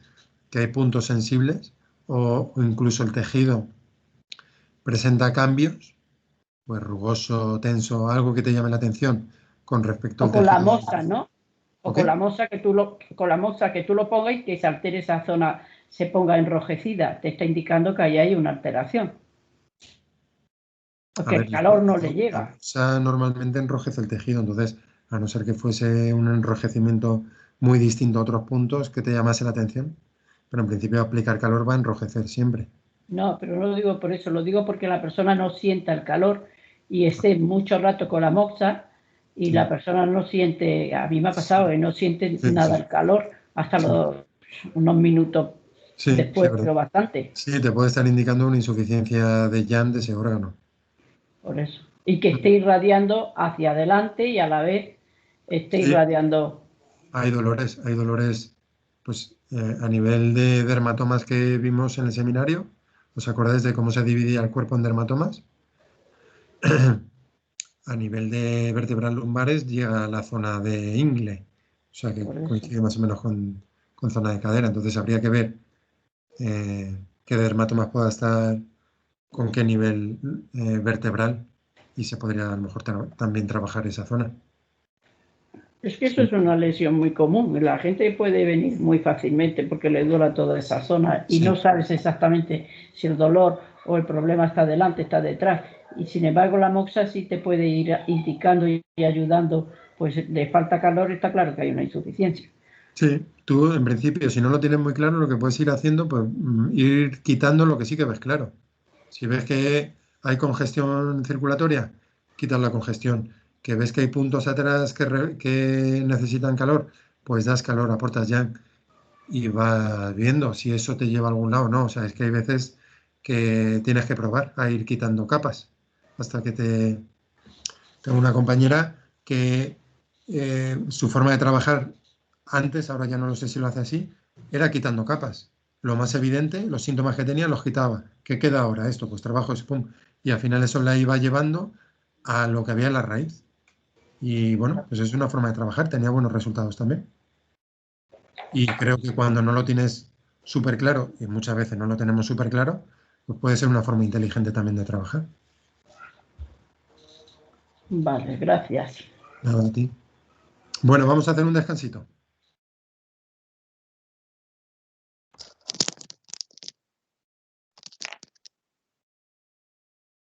que hay puntos sensibles o incluso el tejido presenta cambios, pues rugoso, tenso, algo que te llame la atención con respecto O al con la tejido. moza, ¿no? O ¿Ok? con la moza que tú lo pongas y que se altere esa zona, se ponga enrojecida. Te está indicando que ahí hay una alteración. Porque el calor no le llega. Normalmente enrojece el tejido, entonces, a no ser que fuese un enrojecimiento muy distinto a otros puntos que te llamase la atención, pero en principio aplicar calor va a enrojecer siempre. No, pero no lo digo por eso, lo digo porque la persona no sienta el calor y esté mucho rato con la moxa y Sí. la persona no siente, a mí me ha pasado que no siente Sí, nada sí. el calor hasta Sí. unos minutos Sí, después, sí, pero bastante, sí, te puede estar indicando una insuficiencia de yang de ese órgano. por eso. Y que esté irradiando hacia adelante y a la vez esté Sí, irradiando. hay dolores, pues a nivel de dermatomas que vimos en el seminario. ¿Os acordáis de cómo se dividía el cuerpo en dermatomas? A nivel de vértebras lumbares llega a la zona de ingle, o sea que Por eso. coincide más o menos con zona de cadera. Entonces habría que ver qué dermatomas pueda estar con qué nivel vertebral y se podría a lo mejor también trabajar esa zona. Es que eso es una lesión muy común. La gente puede venir muy fácilmente porque le duela toda esa zona y Sí. no sabes exactamente si el dolor o el problema está delante, está detrás. Y sin embargo la moxa sí te puede ir indicando y ayudando. Pues le falta calor, está claro que hay una insuficiencia. Sí, tú en principio, si no lo tienes muy claro, lo que puedes ir haciendo, pues ir quitando lo que sí que ves claro. Si ves que hay congestión circulatoria, quitas la congestión. Que ves que hay puntos atrás que necesitan calor, pues das calor, aportas yang y vas viendo si eso te lleva a algún lado o no. O sea, es que hay veces que tienes que probar a ir quitando capas hasta que te... Tengo una compañera que su forma de trabajar antes, ahora ya no lo sé si lo hace así, era quitando capas. Lo más evidente, los síntomas que tenía los quitaba. ¿Qué queda ahora? Esto, pues trabajo es pum. Y al final eso la iba llevando a lo que había en la raíz. Y bueno, pues es una forma de trabajar, tenía buenos resultados también. Y creo que cuando no lo tienes súper claro, y muchas veces no lo tenemos súper claro, pues puede ser una forma inteligente también de trabajar. Vale, gracias. Nada, a ti. Bueno, vamos a hacer un descansito.